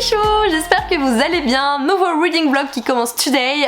Michou, j'espère que vous allez bien. Nouveau reading vlog qui commence today.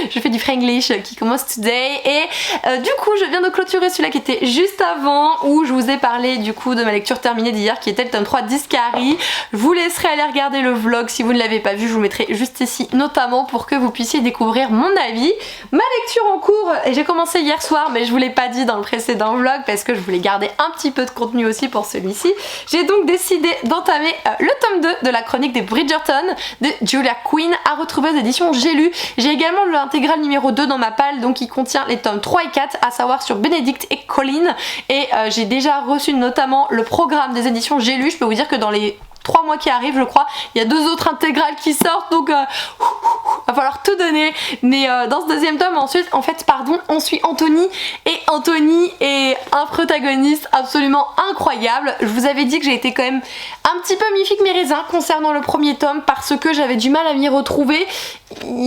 Je fais du franglish qui commence today. Et du coup je viens de clôturer celui-là qui était juste avant, où je vous ai parlé du coup de ma lecture terminée d'hier qui était le tome 3 d'Iscari. Je vous laisserai aller regarder le vlog si vous ne l'avez pas vu, je vous mettrai juste ici notamment pour que vous puissiez découvrir mon avis. Ma lecture en cours, et j'ai commencé hier soir mais je vous l'ai pas dit dans le précédent vlog parce que je voulais garder un petit peu de contenu aussi pour celui-ci. J'ai donc décidé d'entamer le tome 2 de la chronique des Bridgerton de Julia Quinn à retrouver aux éditions J'ai lu. J'ai également l'intégrale numéro 2 dans ma palle, donc qui contient les tomes 3 et 4, à savoir sur Bénédicte et Colin. Et j'ai déjà reçu notamment le programme des éditions J'ai lu. Je peux vous dire que dans les 3 mois qui arrivent, je crois, il y a 2 autres intégrales qui sortent, donc va falloir tout donner. Mais dans ce deuxième tome ensuite, en fait, pardon, on suit Anthony, et Anthony est un protagoniste absolument incroyable. Je vous avais dit que j'ai été quand même un petit peu mi-figue mi-raisin concernant le premier tome parce que j'avais du mal à m'y retrouver.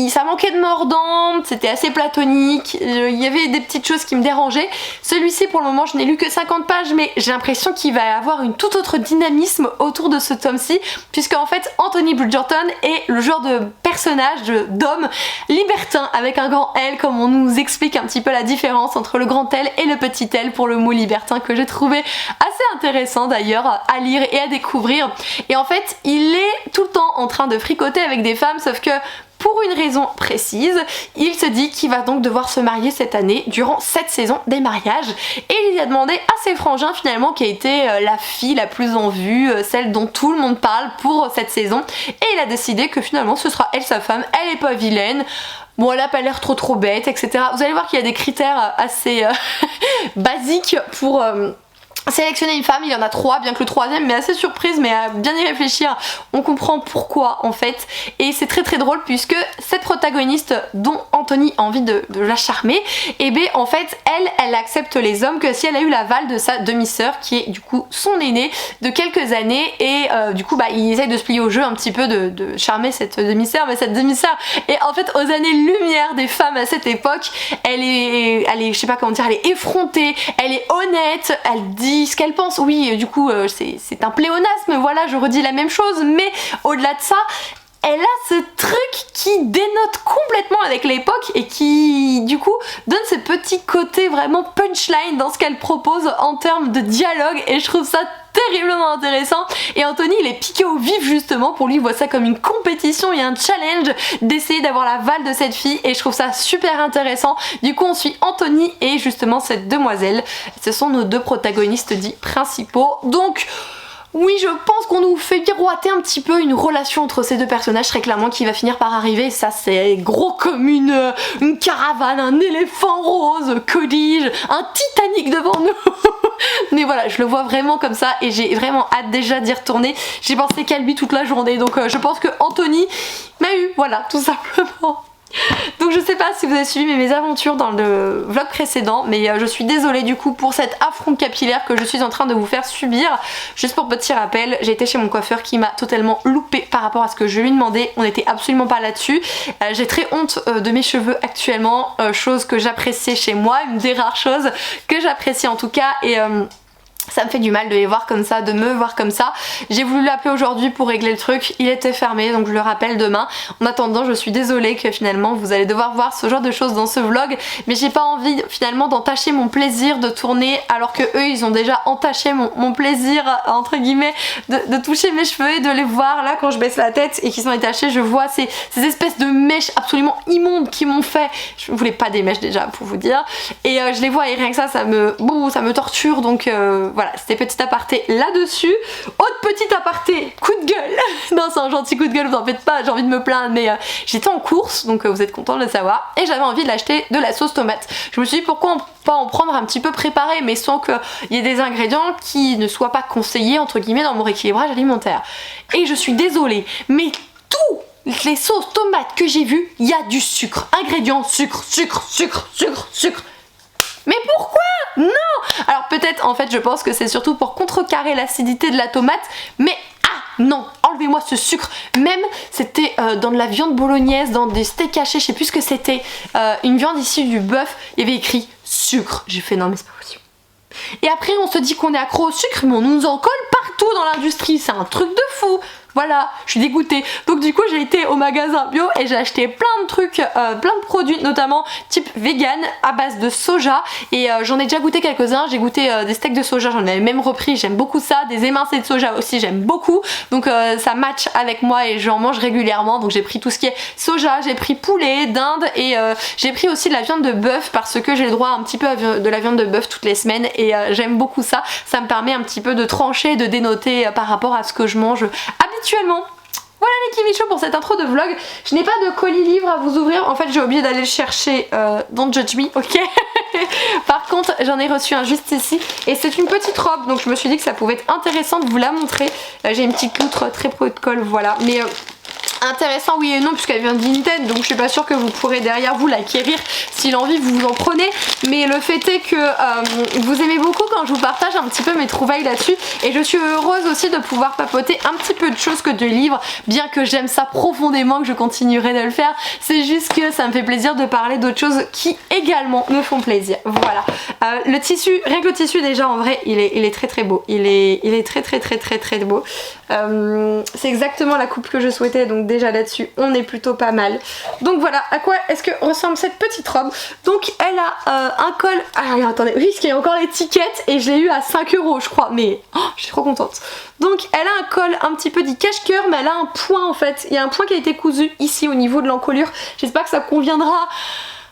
Ça manquait de mordant, c'était assez platonique, il y avait des petites choses qui me dérangeaient. Celui-ci pour le moment je n'ai lu que 50 pages, mais j'ai l'impression qu'il va y avoir une tout autre dynamisme autour de ce tome-ci, puisque en fait Anthony Bridgerton est le genre de personnage, d'homme libertin avec un grand L, comme on nous explique un petit peu la différence entre le grand L et le petit L pour le mot libertin, que j'ai trouvé assez intéressant d'ailleurs à lire et à découvrir. Et en fait il est tout le temps en train de fricoter avec des femmes, sauf que pour une raison précise, il se dit qu'il va donc devoir se marier cette année durant cette saison des mariages, et il lui a demandé à ses frangins finalement qui a été la fille la plus en vue, celle dont tout le monde parle pour cette saison, et il a décidé que finalement ce sera elle sa femme. Elle est pas vilaine, bon elle a pas l'air trop bête, etc. Vous allez voir qu'il y a des critères assez basiques pour sélectionner une femme. Il y en a 3, bien que le troisième m'est assez surprise, mais à bien y réfléchir on comprend pourquoi en fait. Et c'est très très drôle puisque cette protagoniste dont Anthony a envie de la charmer, et bien en fait elle accepte les hommes que si elle a eu l'aval de sa demi-sœur qui est du coup son aînée de quelques années, et du coup bah il essaye de se plier au jeu un petit peu de charmer cette demi-sœur, mais cette demi-sœur est en fait aux années-lumière des femmes à cette époque. Elle est je sais pas comment dire, elle est effrontée, elle est honnête, elle dit ce qu'elle pense. Oui, du coup c'est un pléonasme, voilà, je redis la même chose, mais au-delà de ça elle a ce truc qui dénote complètement avec l'époque et qui du coup donne ce petit côté vraiment punchline dans ce qu'elle propose en termes de dialogue, et je trouve ça terriblement intéressant. Et Anthony il est piqué au vif justement, pour lui il voit ça comme une compétition et un challenge d'essayer d'avoir l'aval de cette fille, et je trouve ça super intéressant. Du coup on suit Anthony et justement cette demoiselle, ce sont nos 2 protagonistes dits principaux. Donc oui, je pense qu'on nous fait miroiter un petit peu une relation entre ces 2 personnages très clairement qui va finir par arriver. Ça c'est gros comme une caravane, un éléphant rose, que dis-je, un Titanic devant nous. Mais voilà, je le vois vraiment comme ça et j'ai vraiment hâte déjà d'y retourner. J'ai pensé qu'à lui toute la journée, donc je pense que Anthony m'a eu, voilà, tout simplement. Donc je sais pas si vous avez suivi mes aventures dans le vlog précédent, mais je suis désolée du coup pour cet affront capillaire que je suis en train de vous faire subir. Juste pour petit rappel, j'ai été chez mon coiffeur qui m'a totalement loupé par rapport à ce que je lui demandais, on n'était absolument pas là-dessus. J'ai très honte de mes cheveux actuellement, chose que j'apprécie chez moi, une des rares choses que j'apprécie en tout cas, et ça me fait du mal de les voir comme ça, de me voir comme ça. J'ai voulu l'appeler aujourd'hui pour régler le truc, il était fermé, donc je le rappelle demain. En attendant, je suis désolée que finalement vous allez devoir voir ce genre de choses dans ce vlog, mais j'ai pas envie finalement d'entacher mon plaisir de tourner alors que eux ils ont déjà entaché mon plaisir entre guillemets de toucher mes cheveux et de les voir là quand je baisse la tête et qu'ils sont détachés. Je vois ces espèces de mèches absolument immondes qui m'ont fait, je voulais pas des mèches déjà pour vous dire, et je les vois et rien que ça me torture, donc voilà, c'était petit aparté là-dessus. Autre petit aparté, coup de gueule. Non, c'est un gentil coup de gueule, vous en faites pas, j'ai envie de me plaindre, mais j'étais en course, donc vous êtes content de le savoir, et j'avais envie d'acheter de la sauce tomate. Je me suis dit pourquoi pas en prendre un petit peu préparé, mais sans qu'il y ait des ingrédients qui ne soient pas conseillés entre guillemets dans mon rééquilibrage alimentaire. Et je suis désolée, mais toutes les sauces tomates que j'ai vues, il y a du sucre. Ingrédients, sucre, sucre, sucre, sucre, sucre. Mais pourquoi? Non! Alors peut-être en fait je pense que c'est surtout pour contrecarrer l'acidité de la tomate, mais non, enlevez-moi ce sucre. Même c'était dans de la viande bolognaise, dans des steaks hachés, je sais plus ce que c'était, une viande issue du bœuf, il y avait écrit sucre. J'ai fait non mais c'est pas possible. Et après on se dit qu'on est accro au sucre, mais on nous en colle partout dans l'industrie, c'est un truc de fou. Voilà, je suis dégoûtée. Donc du coup j'ai été au magasin bio et j'ai acheté plein de trucs, plein de produits, notamment type vegan à base de soja. Et j'en ai déjà goûté quelques-uns. J'ai goûté des steaks de soja, j'en avais même repris, j'aime beaucoup ça. Des émincés de soja aussi, j'aime beaucoup. Donc ça match avec moi et j'en mange régulièrement. Donc j'ai pris tout ce qui est soja, j'ai pris poulet, dinde et j'ai pris aussi de la viande de bœuf parce que j'ai le droit un petit peu à de la viande de bœuf toutes les semaines et j'aime beaucoup ça. Ça me permet un petit peu de trancher, de dénoter par rapport à ce que je mange habituellement. Voilà les Kimichou pour cette intro de vlog. Je n'ai pas de colis livre à vous ouvrir. En fait j'ai oublié d'aller le chercher. Don't judge me, ok. Par contre j'en ai reçu un juste ici. Et c'est une petite robe. Donc je me suis dit que ça pouvait être intéressant de vous la montrer. J'ai une petite loutre très peu de colle, voilà. Mais intéressant oui et non puisqu'elle vient de Vinted, donc je suis pas sûre que vous pourrez derrière vous l'acquérir. Si l'envie vous en prenez, mais le fait est que vous aimez beaucoup quand je vous partage un petit peu mes trouvailles là-dessus et je suis heureuse aussi de pouvoir papoter un petit peu de choses que de livres, bien que j'aime ça profondément, que je continuerai de le faire. C'est juste que ça me fait plaisir de parler d'autres choses qui également me font plaisir. Voilà. Le tissu, rien que le tissu déjà en vrai il est très très beau, il est très beau. C'est exactement la coupe que je souhaitais, donc déjà là-dessus on est plutôt pas mal. Donc voilà, à quoi est-ce que ressemble cette petite robe? Donc elle a un col, ah attendez, oui parce qu'il y a encore l'étiquette et je l'ai eu à 5 € je crois, mais oh, je suis trop contente. Donc elle a un col un petit peu dit cache-cœur, mais elle a un point en fait, il y a un point qui a été cousu ici au niveau de l'encolure. J'espère que ça conviendra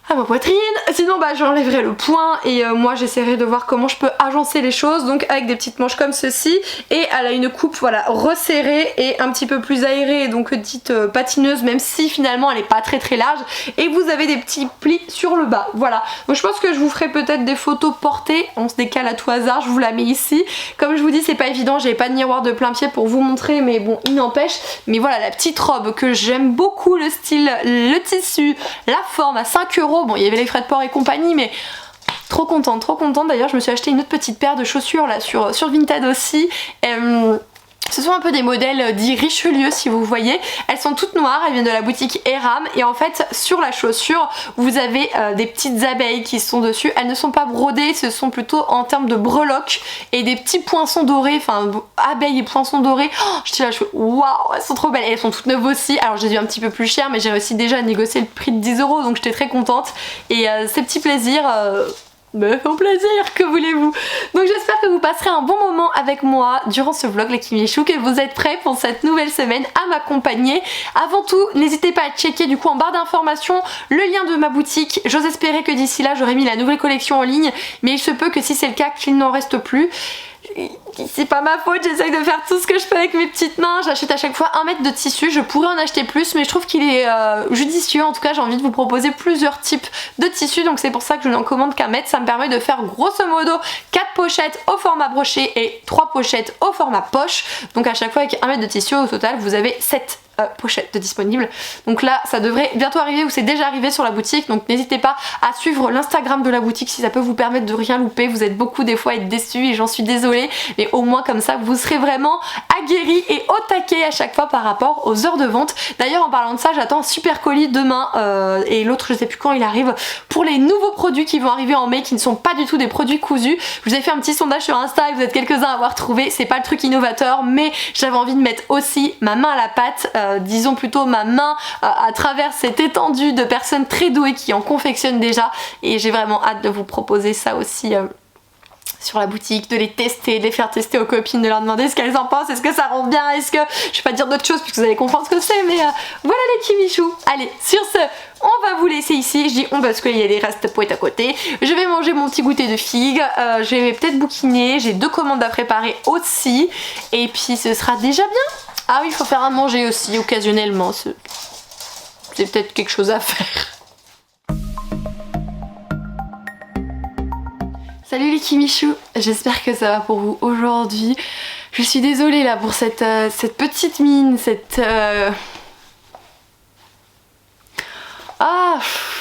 à ma poitrine, sinon bah j'enlèverai le point et moi j'essaierai de voir comment je peux agencer les choses, donc avec des petites manches comme ceci. Et elle a une coupe voilà resserrée et un petit peu plus aérée, donc dite patineuse, même si finalement elle est pas très large. Et vous avez des petits plis sur le bas, voilà. Donc je pense que je vous ferai peut-être des photos portées, on se décale à tout hasard, je vous la mets ici. Comme je vous dis c'est pas évident, j'ai pas de miroir de plein pied pour vous montrer, mais bon il n'empêche. Mais voilà la petite robe que j'aime beaucoup, le style, le tissu, la forme à 5 €. Bon il y avait les frais de port et compagnie mais trop contente, d'ailleurs je me suis acheté une autre petite paire de chaussures là sur Vinted aussi. Ce sont un peu des modèles dits Richelieu si vous voyez, elles sont toutes noires, elles viennent de la boutique Eram et en fait sur la chaussure vous avez des petites abeilles qui sont dessus, elles ne sont pas brodées, ce sont plutôt en termes de breloques et des petits poinçons dorés, enfin abeilles et poinçons dorés. Oh, je dis là, waouh, elles sont trop belles et elles sont toutes neuves aussi. Alors j'ai dû un petit peu plus cher mais j'ai réussi déjà à négocier le prix de 10 € donc j'étais très contente et ces petits plaisirs me font plaisir, que voulez-vous. Donc j'espère que vous passerez un bon moment avec moi durant ce vlog les Kimichou, que vous êtes prêts pour cette nouvelle semaine à m'accompagner. Avant tout n'hésitez pas à checker du coup en barre d'informations le lien de ma boutique. J'ose espérer que d'ici là j'aurai mis la nouvelle collection en ligne, mais il se peut que si c'est le cas qu'il n'en reste plus. C'est pas ma faute, j'essaye de faire tout ce que je peux avec mes petites mains. J'achète à chaque fois 1 mètre de tissu, je pourrais en acheter plus mais je trouve qu'il est judicieux. En tout cas j'ai envie de vous proposer plusieurs types de tissus, donc c'est pour ça que je n'en commande qu'un mètre. Ça me permet de faire grosso modo 4 pochettes au format broché et 3 pochettes au format poche. Donc à chaque fois avec 1 mètre de tissu au total vous avez 7 pochettes de disponibles. Donc là ça devrait bientôt arriver ou c'est déjà arrivé sur la boutique, donc n'hésitez pas à suivre l'Instagram de la boutique si ça peut vous permettre de rien louper. Vous êtes beaucoup des fois à être déçus et j'en suis désolée, mais au moins comme ça vous serez vraiment aguerris et au taquet à chaque fois par rapport aux heures de vente. D'ailleurs en parlant de ça j'attends un super colis demain et l'autre je sais plus quand il arrive pour les nouveaux produits qui vont arriver en mai qui ne sont pas du tout des produits cousus. Je vous ai fait un petit sondage sur Insta et vous êtes quelques-uns à avoir trouvé, c'est pas le truc innovateur mais j'avais envie de mettre aussi ma main à la pâte, disons plutôt ma main à travers cette étendue de personnes très douées qui en confectionnent déjà et j'ai vraiment hâte de vous proposer ça aussi sur la boutique, de les tester, de les faire tester aux copines, de leur demander ce qu'elles en pensent, est-ce que ça rend bien, est-ce que... Je vais pas dire d'autres choses puisque vous allez comprendre ce que c'est, mais voilà les Kimichou. Allez, sur ce, on va vous laisser ici, je dis on parce qu'il y a des restes poètes à côté. Je vais manger mon petit goûter de figues, je vais peut-être bouquiner, j'ai 2 commandes à préparer aussi, et puis ce sera déjà bien. Ah oui, il faut faire à manger aussi, occasionnellement, c'est peut-être quelque chose à faire. Salut les Kimichou, j'espère que ça va pour vous aujourd'hui. Je suis désolée là pour cette petite mine,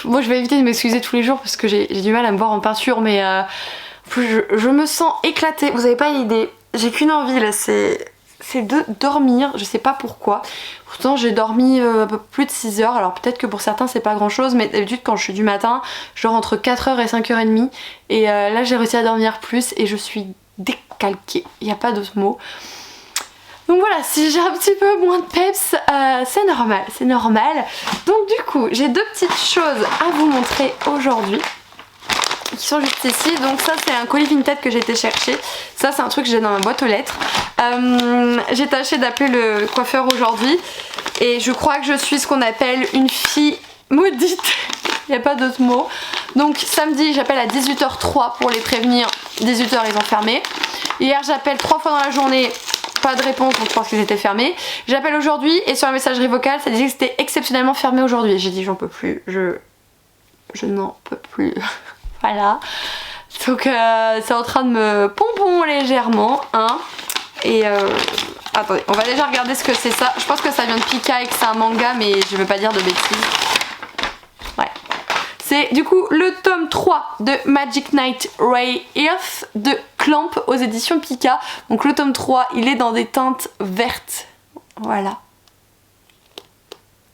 moi je vais éviter de m'excuser tous les jours parce que j'ai du mal à me voir en peinture, mais je me sens éclatée, vous avez pas idée. J'ai qu'une envie là, c'est de dormir, je sais pas pourquoi. Pourtant j'ai dormi un peu plus de 6 heures, alors peut-être que pour certains c'est pas grand chose, mais d'habitude quand je suis du matin, je dors entre 4h et 5h30 et là j'ai réussi à dormir plus et je suis décalquée, il n'y a pas d'autre mot. Donc voilà, si j'ai un petit peu moins de peps, c'est normal, c'est normal. Donc du coup, j'ai deux petites choses à vous montrer aujourd'hui qui sont juste ici. Donc ça c'est un colis Vinted que j'ai été chercher. Ça c'est un truc que j'ai dans ma boîte aux lettres. J'ai tâché d'appeler le coiffeur aujourd'hui et je crois que je suis ce qu'on appelle une fille maudite. Il n'y a pas d'autre mot. Donc samedi j'appelle à 18h03 pour les prévenir. 18h ils ont fermé. Hier j'appelle 3 fois dans la journée. Pas de réponse, donc je pense qu'ils étaient fermés. J'appelle aujourd'hui et sur la messagerie vocale ça disait que c'était exceptionnellement fermé aujourd'hui. J'ai dit j'en peux plus, je n'en peux plus. Voilà. Donc c'est en train de me pompon légèrement, hein. Et attendez, on va déjà regarder ce que c'est ça. Je pense que ça vient de Pika et que c'est un manga, mais je veux pas dire de bêtises. Ouais. C'est du coup le tome 3 de Magic Knight Ray Earth de Clamp aux éditions Pika. Donc le tome 3, il est dans des teintes vertes. Voilà.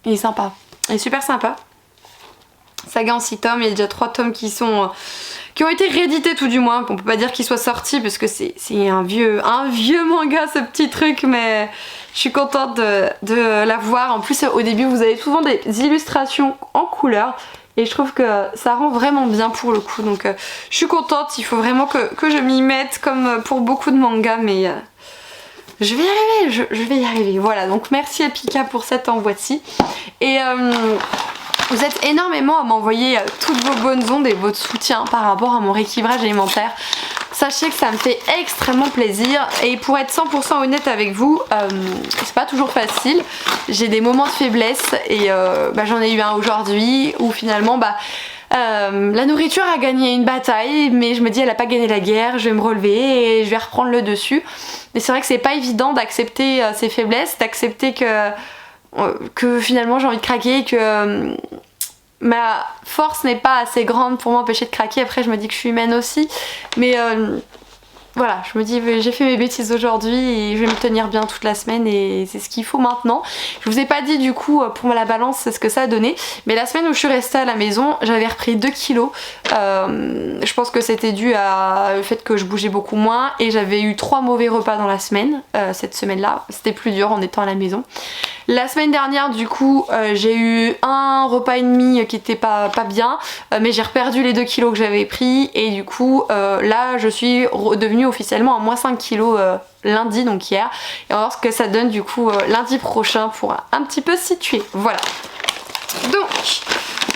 Il est sympa. Il est super sympa. Saga en 6 tomes, il y a déjà 3 tomes qui ont été réédités tout du moins. On peut pas dire qu'ils soient sortis parce que c'est un vieux manga ce petit truc, mais je suis contente de l'avoir. En plus au début vous avez souvent des illustrations en couleur et je trouve que ça rend vraiment bien pour le coup. Donc je suis contente, il faut vraiment que je m'y mette comme pour beaucoup de mangas, mais je vais y arriver, je vais y arriver. Voilà, donc merci à Pika pour cet envoi-ci. Et vous êtes énormément à m'envoyer toutes vos bonnes ondes et votre soutien par rapport à mon rééquilibrage alimentaire. Sachez que ça me fait extrêmement plaisir et pour être 100% honnête avec vous, c'est pas toujours facile. J'ai des moments de faiblesse et j'en ai eu un aujourd'hui où finalement la nourriture a gagné une bataille, mais je me dis elle a pas gagné la guerre, je vais me relever et je vais reprendre le dessus. Mais c'est vrai que c'est pas évident d'accepter ces faiblesses, d'accepter que finalement j'ai envie de craquer et que ma force n'est pas assez grande pour m'empêcher de craquer. Après je me dis que je suis humaine aussi, mais voilà, je me dis j'ai fait mes bêtises aujourd'hui et je vais me tenir bien toute la semaine et c'est ce qu'il faut maintenant. Je vous ai pas dit du coup pour la balance c'est ce que ça a donné, mais la semaine où je suis restée à la maison j'avais repris 2 kilos. Je pense que c'était dû au fait que je bougeais beaucoup moins et j'avais eu 3 mauvais repas dans la semaine. Cette semaine là c'était plus dur en étant à la maison. La semaine dernière du coup j'ai eu un repas et demi qui était pas bien, mais j'ai reperdu les 2 kilos que j'avais pris et du coup là je suis redevenue officiellement à moins 5 kilos lundi, donc hier, et on va voir ce que ça donne du coup lundi prochain pour un petit peu situer. Voilà, donc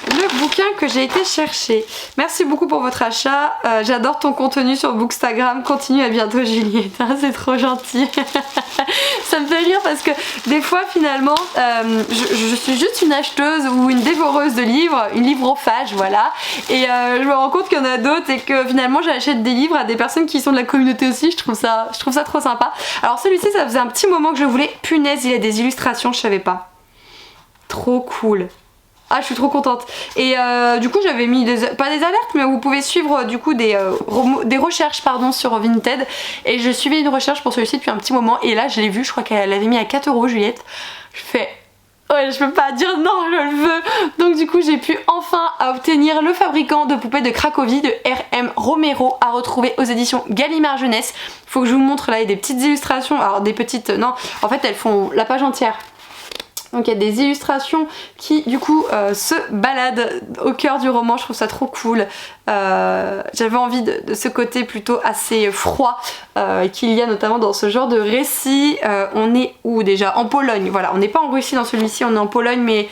le bouquin que j'ai été chercher. Merci beaucoup pour votre achat, j'adore ton contenu sur Bookstagram, continue, à bientôt Juliette, hein, c'est trop gentil. Ça me fait rire parce que des fois finalement je suis juste une acheteuse ou une dévoreuse de livres, une livrophage, voilà, et je me rends compte qu'il y en a d'autres et que finalement j'achète des livres à des personnes qui sont de la communauté aussi. Je trouve ça trop sympa. Alors celui-ci ça faisait un petit moment que je voulais, punaise il a des illustrations, je savais pas, trop cool. Ah je suis trop contente. Et du coup j'avais mis pas des alertes, mais vous pouvez suivre du coup des recherches pardon sur Vinted. Et je suivais une recherche pour celui-ci depuis un petit moment et là je l'ai vu, je crois qu'elle l'avait mis à 4 € Juliette. Je fais ouais, je peux pas dire non, je le veux. Donc du coup j'ai pu enfin obtenir le fabricant de poupées de Cracovie de RM Romero, à retrouver aux éditions Gallimard Jeunesse. Faut que je vous montre là, il y a des petites illustrations, alors des petites, non en fait elles font la page entière. Donc il y a des illustrations qui du coup se baladent au cœur du roman, je trouve ça trop cool. J'avais envie de ce côté plutôt assez froid qu'il y a notamment dans ce genre de récit. On est où déjà? En Pologne, voilà, on n'est pas en Russie dans celui-ci, on est en Pologne, mais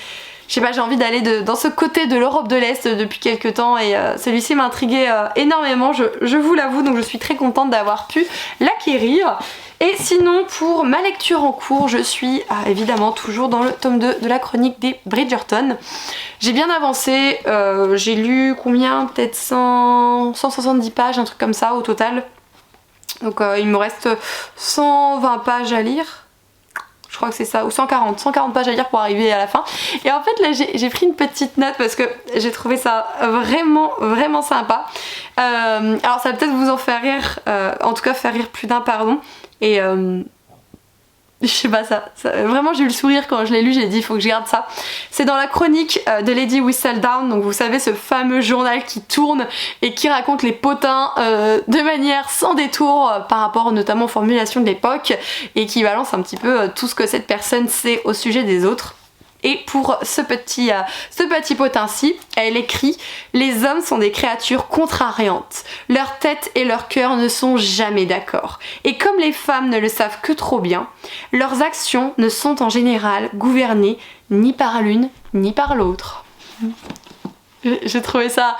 je sais pas, j'ai envie d'aller dans ce côté de l'Europe de l'Est depuis quelques temps et celui-ci m'a intrigué énormément, je vous l'avoue, donc je suis très contente d'avoir pu l'acquérir. Et sinon pour ma lecture en cours, je suis évidemment toujours dans le tome 2 de la chronique des Bridgerton. J'ai bien avancé, j'ai lu combien? Peut-être 170 pages, un truc comme ça au total. Donc il me reste 120 pages à lire. Je crois que c'est ça, ou 140 pages à lire pour arriver à la fin. Et en fait là j'ai pris une petite note parce que j'ai trouvé ça vraiment sympa. Alors ça va peut-être vous en faire rire, en tout cas faire rire plus d'un, pardon. Et je sais pas vraiment j'ai eu le sourire quand je l'ai lu, j'ai dit il faut que je garde ça. C'est dans la chronique de Lady Whistledown, donc vous savez ce fameux journal qui tourne et qui raconte les potins de manière sans détour par rapport notamment aux formulations de l'époque et qui balance un petit peu tout ce que cette personne sait au sujet des autres. Et pour ce petit potin-ci, elle écrit « Les hommes sont des créatures contrariantes. Leur tête et leur cœur ne sont jamais d'accord. Et comme les femmes ne le savent que trop bien, leurs actions ne sont en général gouvernées ni par l'une ni par l'autre. » J'ai trouvé ça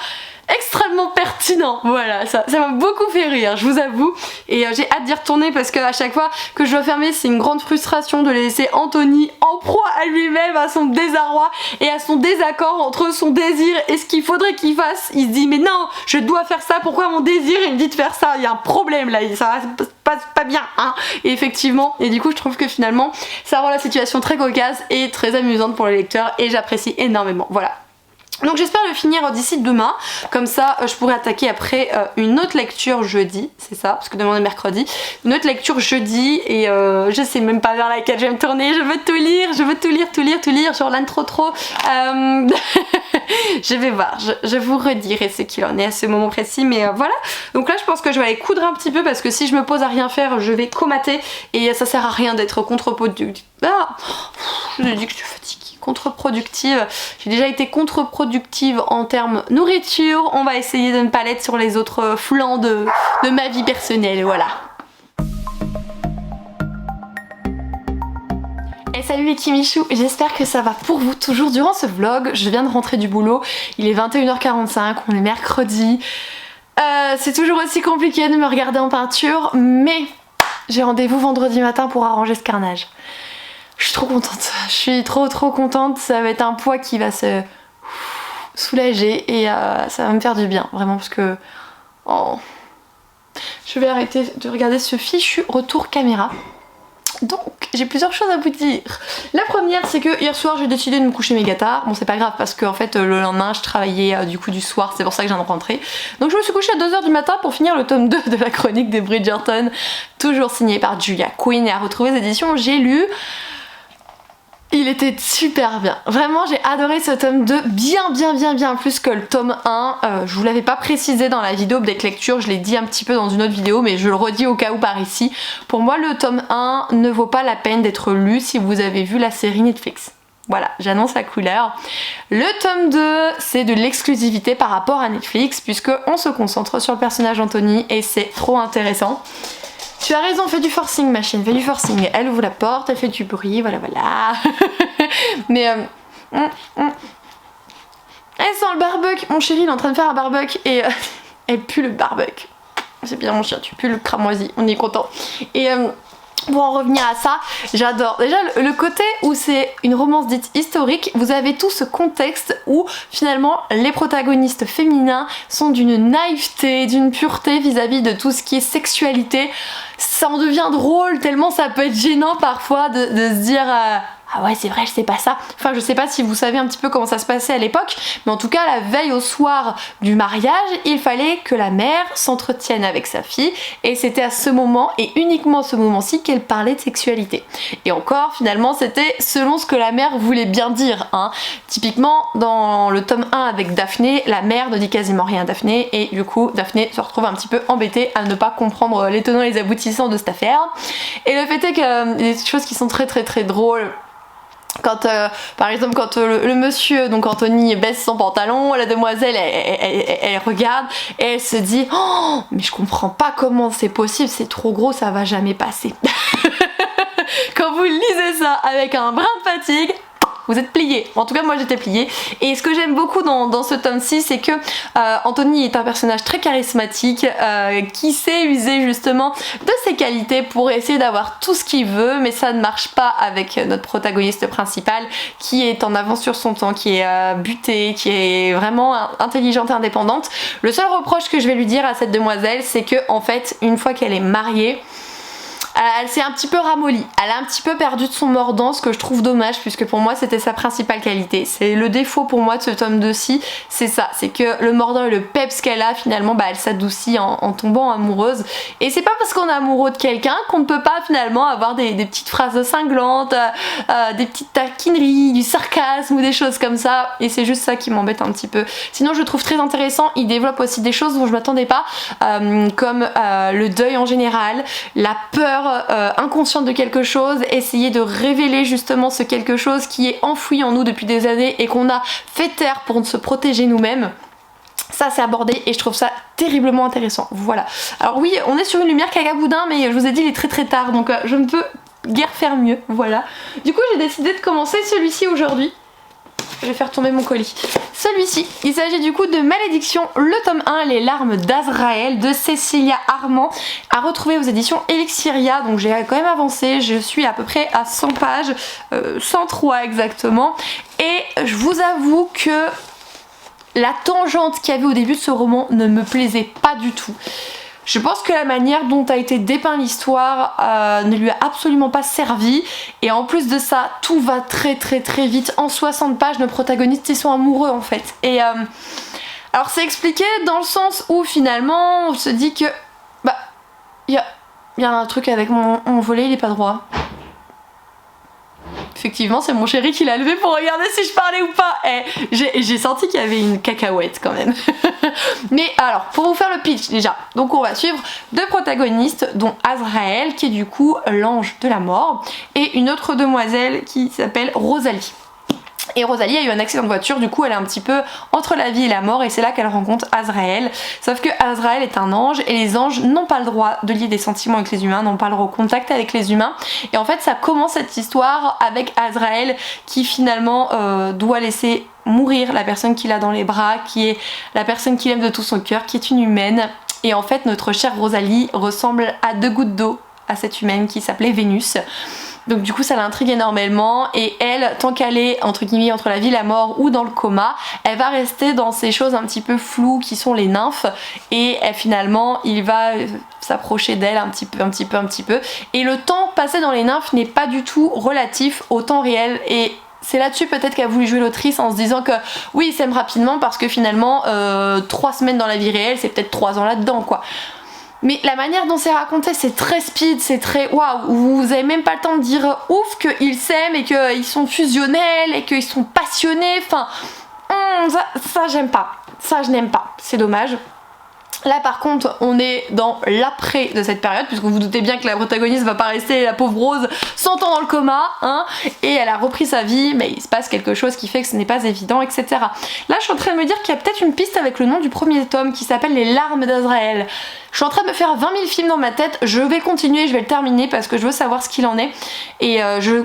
extrêmement pertinent, voilà, ça m'a beaucoup fait rire, je vous avoue, et j'ai hâte d'y retourner parce qu'à chaque fois que je dois fermer, c'est une grande frustration de laisser Anthony en proie à lui-même, à son désarroi et à son désaccord entre son désir et ce qu'il faudrait qu'il fasse. Il se dit mais non, je dois faire ça, pourquoi mon désir il me dit de faire ça, il y a un problème là, ça passe pas bien, hein. Et effectivement, et du coup je trouve que finalement ça rend la situation très cocasse et très amusante pour le lecteur et j'apprécie énormément, voilà. Donc j'espère le finir d'ici demain, comme ça je pourrai attaquer après une autre lecture jeudi, c'est ça, parce que demain est mercredi, une autre lecture jeudi et je sais même pas vers laquelle je vais me tourner, je veux tout lire sur l'intro trop. Je vais voir, je vous redirai ce qu'il en est à ce moment précis, mais voilà. Donc là je pense que je vais aller coudre un petit peu parce que si je me pose à rien faire, je vais comater et ça sert à rien d'être contre-productive. Ah, je dis que je suis fatiguée. Contre-productive, j'ai déjà été contre-productive en termes nourriture, on va essayer de ne pas l'être sur les autres flancs de ma vie personnelle, voilà. Et salut les Kimichou, j'espère que ça va pour vous toujours durant ce vlog. Je viens de rentrer du boulot, il est 21h45, on est mercredi. C'est toujours aussi compliqué de me regarder en peinture, mais j'ai rendez-vous vendredi matin pour arranger ce carnage. Je suis trop contente, je suis trop contente, ça va être un poids qui va se soulager et ça va me faire du bien, vraiment, parce que je vais arrêter de regarder ce fichu retour caméra. Donc j'ai plusieurs choses à vous dire. La première c'est que hier soir j'ai décidé de me coucher méga tard. Bon c'est pas grave parce que en fait le lendemain je travaillais du coup du soir, c'est pour ça que je viens de rentrer. Donc je me suis couchée à 2h du matin pour finir le tome 2 de la chronique des Bridgerton, toujours signé par Julia Quinn et à retrouver les éditions J'ai lu. Il était super bien, vraiment j'ai adoré ce tome 2, bien plus que le tome 1, je vous l'avais pas précisé dans la vidéo update lecture, je l'ai dit un petit peu dans une autre vidéo mais je le redis au cas où par ici. Pour moi le tome 1 ne vaut pas la peine d'être lu si vous avez vu la série Netflix. Voilà, j'annonce la couleur. Le tome 2, c'est de l'exclusivité par rapport à Netflix puisque on se concentre sur le personnage Anthony et c'est trop intéressant. Tu as raison, fais du forcing machine, fais du forcing. Elle ouvre la porte, elle fait du bruit, voilà. Mais elle sent le barbecue. Mon chéri il est en train de faire un barbecue et elle pue le barbecue. C'est bien mon chien, tu pues le cramoisi, on est content. Et pour en revenir à ça, j'adore déjà le côté où c'est une romance dite historique, vous avez tout ce contexte où finalement les protagonistes féminins sont d'une naïveté, d'une pureté vis-à-vis de tout ce qui est sexualité. Ça en devient drôle tellement ça peut être gênant parfois de se dire ah ouais c'est vrai je sais pas ça. Enfin je sais pas si vous savez un petit peu comment ça se passait à l'époque, mais en tout cas la veille au soir du mariage il fallait que la mère s'entretienne avec sa fille et c'était à ce moment et uniquement à ce moment-ci qu'elle parlait de sexualité. Et encore finalement c'était selon ce que la mère voulait bien dire, hein. Typiquement dans le tome 1 avec Daphné, la mère ne dit quasiment rien à Daphné et du coup Daphné se retrouve un petit peu embêtée à ne pas comprendre les tenants et les aboutissants de cette affaire. Et le fait est que des choses qui sont très drôles. Quand par exemple quand le monsieur donc Anthony baisse son pantalon, la demoiselle elle regarde et elle se dit oh mais je comprends pas comment c'est possible, c'est trop gros, ça va jamais passer. Quand vous lisez ça avec un brin de fatigue, vous êtes plié. En tout cas moi j'étais pliée. Et ce que j'aime beaucoup dans ce tome-ci c'est que Anthony est un personnage très charismatique qui sait user justement de ses qualités pour essayer d'avoir tout ce qu'il veut, mais ça ne marche pas avec notre protagoniste principal qui est en avance sur son temps, qui est butée, qui est vraiment intelligente et indépendante. Le seul reproche que je vais lui dire à cette demoiselle c'est que en fait une fois qu'elle est mariée, elle s'est un petit peu ramollie, elle a un petit peu perdu de son mordant, ce que je trouve dommage puisque pour moi c'était sa principale qualité. C'est le défaut pour moi de ce tome 2-ci, c'est ça, c'est que le mordant et le peps qu'elle a finalement elle s'adoucit en tombant amoureuse. Et c'est pas parce qu'on est amoureux de quelqu'un qu'on ne peut pas finalement avoir des petites phrases cinglantes, des petites taquineries, du sarcasme ou des choses comme ça, et c'est juste ça qui m'embête un petit peu. Sinon je le trouve très intéressant, il développe aussi des choses dont je m'attendais pas, comme le deuil en général, la peur inconsciente de quelque chose, essayer de révéler justement ce quelque chose qui est enfoui en nous depuis des années et qu'on a fait taire pour se protéger nous-mêmes. Ça c'est abordé et je trouve ça terriblement intéressant. Voilà. Alors oui, on est sur une lumière cagaboudin, mais je vous ai dit il est très très tard, donc je ne peux guère faire mieux. Voilà. Du coup j'ai décidé de commencer celui-ci aujourd'hui. Je vais faire tomber mon colis. Celui-ci, il s'agit du coup de Malédiction, le tome 1, Les larmes d'Azraël de Cécilia Armand, à retrouver aux éditions Elixiria. Donc j'ai quand même avancé, je suis à peu près à 100 pages, 103 exactement. Et je vous avoue que la tangente qu'il y avait au début de ce roman ne me plaisait pas du tout. Je pense que la manière dont a été dépeinte l'histoire ne lui a absolument pas servi, et en plus de ça tout va très très très vite. En 60 pages nos protagonistes ils sont amoureux en fait, et alors c'est expliqué dans le sens où finalement on se dit que bah il y a un truc avec mon volet, il est pas droit. Effectivement c'est mon chéri qui l'a levé pour regarder si je parlais ou pas. J'ai senti qu'il y avait une cacahuète quand même. Mais alors pour vous faire le pitch déjà, donc on va suivre deux protagonistes dont Azraël qui est du coup l'ange de la mort et une autre demoiselle qui s'appelle Rosalie. Et Rosalie a eu un accident de voiture, du coup elle est un petit peu entre la vie et la mort, et c'est là qu'elle rencontre Azraël. Sauf que Azraël est un ange et les anges n'ont pas le droit de lier des sentiments avec les humains, n'ont pas le droit au contact avec les humains. Et en fait ça commence cette histoire avec Azraël qui finalement doit laisser mourir la personne qu'il a dans les bras, qui est la personne qu'il aime de tout son cœur, qui est une humaine. Et en fait notre chère Rosalie ressemble à 2 gouttes d'eau à cette humaine qui s'appelait Vénus. Donc du coup ça l'intrigue énormément, et elle, tant qu'elle est entre guillemets entre la vie et la mort ou dans le coma, elle va rester dans ces choses un petit peu floues qui sont les nymphes, et finalement il va s'approcher d'elle un petit peu, et le temps passé dans les nymphes n'est pas du tout relatif au temps réel. Et c'est là-dessus peut-être qu'a voulu jouer l'autrice en se disant que oui il s'aime rapidement parce que finalement 3 semaines dans la vie réelle c'est peut-être 3 ans là-dedans quoi. Mais la manière dont c'est raconté c'est très speed, c'est très waouh, vous avez même pas le temps de dire ouf qu'ils s'aiment et qu'ils sont fusionnels et qu'ils sont passionnés, enfin ça j'aime pas, ça je n'aime pas, c'est dommage. Là par contre on est dans l'après de cette période, puisque vous vous doutez bien que la protagoniste va pas rester la pauvre Rose 100 ans dans le coma, hein, et elle a repris sa vie, mais il se passe quelque chose qui fait que ce n'est pas évident, etc. Là je suis en train de me dire qu'il y a peut-être une piste avec le nom du premier tome qui s'appelle Les larmes d'Azraël. Je suis en train de me faire 20 000 films dans ma tête, je vais continuer, je vais le terminer parce que je veux savoir ce qu'il en est. Et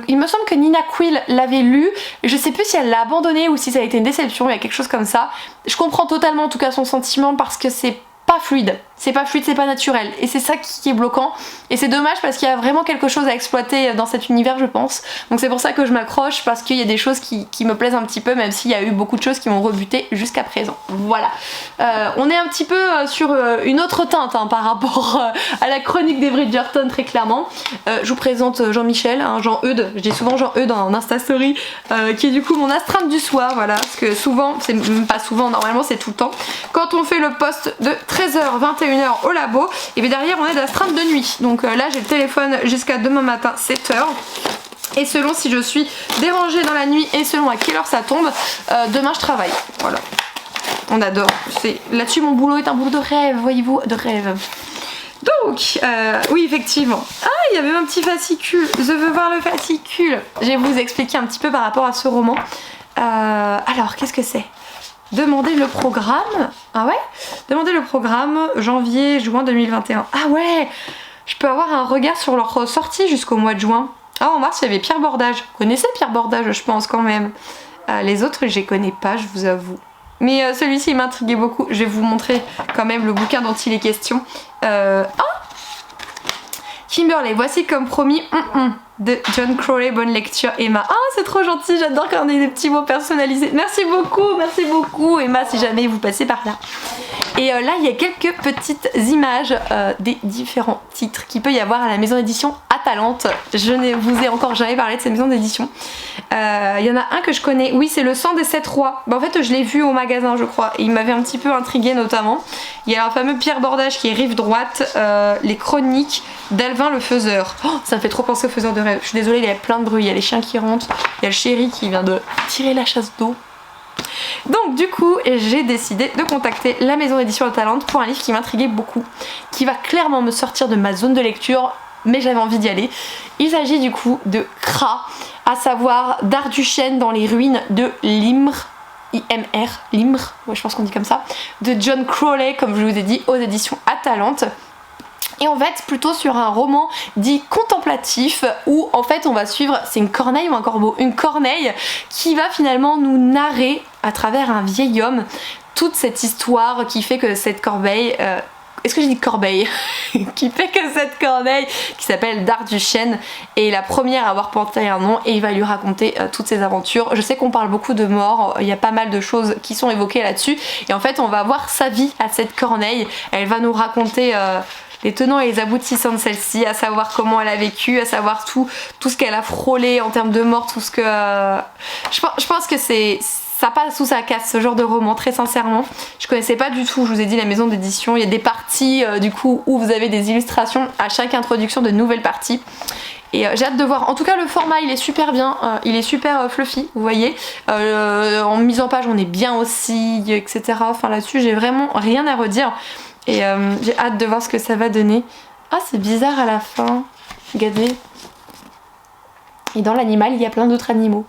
il me semble que Nina Quill l'avait lu, je sais plus si elle l'a abandonné ou si ça a été une déception, il y a quelque chose comme ça. Je comprends totalement en tout cas son sentiment parce que c'est pas fluide, c'est pas naturel, et c'est ça qui est bloquant, et c'est dommage parce qu'il y a vraiment quelque chose à exploiter dans cet univers je pense. Donc c'est pour ça que je m'accroche, parce qu'il y a des choses qui me plaisent un petit peu, même s'il y a eu beaucoup de choses qui m'ont rebuté jusqu'à présent. Voilà, on est un petit peu sur une autre teinte hein, par rapport à la chronique des Bridgerton très clairement. Je vous présente Jean-Michel, hein, Jean-Eudes, je dis souvent Jean-Eudes en Insta Story, qui est du coup mon astreinte du soir, voilà, parce que souvent, c'est même pas souvent, normalement c'est tout le temps, quand on fait le post de 13h, 21h au labo, et bien derrière on est d'astreinte de nuit. Donc là j'ai le téléphone jusqu'à demain matin 7h. Et selon si je suis dérangée dans la nuit et selon à quelle heure ça tombe, demain je travaille. Voilà. On adore. Là-dessus mon boulot est un boulot de rêve, voyez-vous, de rêve. Donc, oui effectivement. Ah, il y avait un petit fascicule. Je veux voir le fascicule. Je vais vous expliquer un petit peu par rapport à ce roman. Alors, qu'est-ce que c'est ? Demander le programme. Ah ouais ? Demander le programme janvier-juin 2021. Ah ouais ! Je peux avoir un regard sur leur sortie jusqu'au mois de juin. Ah, en mars, il y avait Pierre Bordage. Vous connaissez Pierre Bordage, je pense, quand même. Les autres, je les connais pas, je vous avoue. Mais celui-ci, il m'intriguait beaucoup. Je vais vous montrer quand même le bouquin dont il est question. Ah ! Kimberley, voici comme promis de John Crowley, bonne lecture Emma. Ah c'est trop gentil, j'adore quand on a des petits mots personnalisés. Merci beaucoup Emma si jamais vous passez par là. Et là il y a quelques petites images des différents titres qu'il peut y avoir à la maison d'édition Atalante. Je ne vous ai encore jamais parlé de cette maison d'édition. Il y en a un que je connais, oui c'est le sang des 7 rois. Bah, en fait je l'ai vu au magasin je crois et il m'avait un petit peu intrigué notamment. Il y a un fameux Pierre Bordage qui est rive droite, les chroniques d'Alvin le Faiseur. Oh, ça me fait trop penser au Faiseur de rêve. Je suis désolée, il y a plein de bruit, il y a les chiens qui rentrent, il y a le chéri qui vient de tirer la chasse d'eau. Donc du coup j'ai décidé de contacter la maison d'édition Atalante pour un livre qui m'intriguait beaucoup, qui va clairement me sortir de ma zone de lecture, mais j'avais envie d'y aller. Il s'agit du coup de Kra, à savoir Darduchesne dans les ruines de Limr, I-M-R, Limr, ouais, je pense qu'on dit comme ça, de John Crowley, comme je vous ai dit, aux éditions Atalante. Et en fait plutôt sur un roman dit contemplatif où en fait on va suivre, c'est une corneille ou un corbeau, une corneille qui va finalement nous narrer à travers un vieil homme toute cette histoire qui fait que cette corbeille, est-ce que j'ai dit corbeille qui fait que cette corneille qui s'appelle Darduchesne est la première à avoir porté un nom et il va lui raconter toutes ses aventures. Je sais qu'on parle beaucoup de mort, il y a pas mal de choses qui sont évoquées là-dessus et en fait on va voir sa vie à cette corneille, elle va nous raconter les tenants et les aboutissants de celle-ci, à savoir comment elle a vécu, à savoir tout ce qu'elle a frôlé en termes de mort, tout ce que... Je pense que ça passe ou ça casse ce genre de roman, très sincèrement. Je connaissais pas du tout, je vous ai dit, la maison d'édition. Il y a des parties du coup où vous avez des illustrations à chaque introduction de nouvelles parties. Et j'ai hâte de voir. En tout cas le format il est super bien, il est super fluffy, vous voyez. En mise en page on est bien aussi, etc. Enfin là-dessus j'ai vraiment rien à redire. Et j'ai hâte de voir ce que ça va donner. Ah c'est bizarre à la fin, regardez. Et dans l'animal il y a plein d'autres animaux.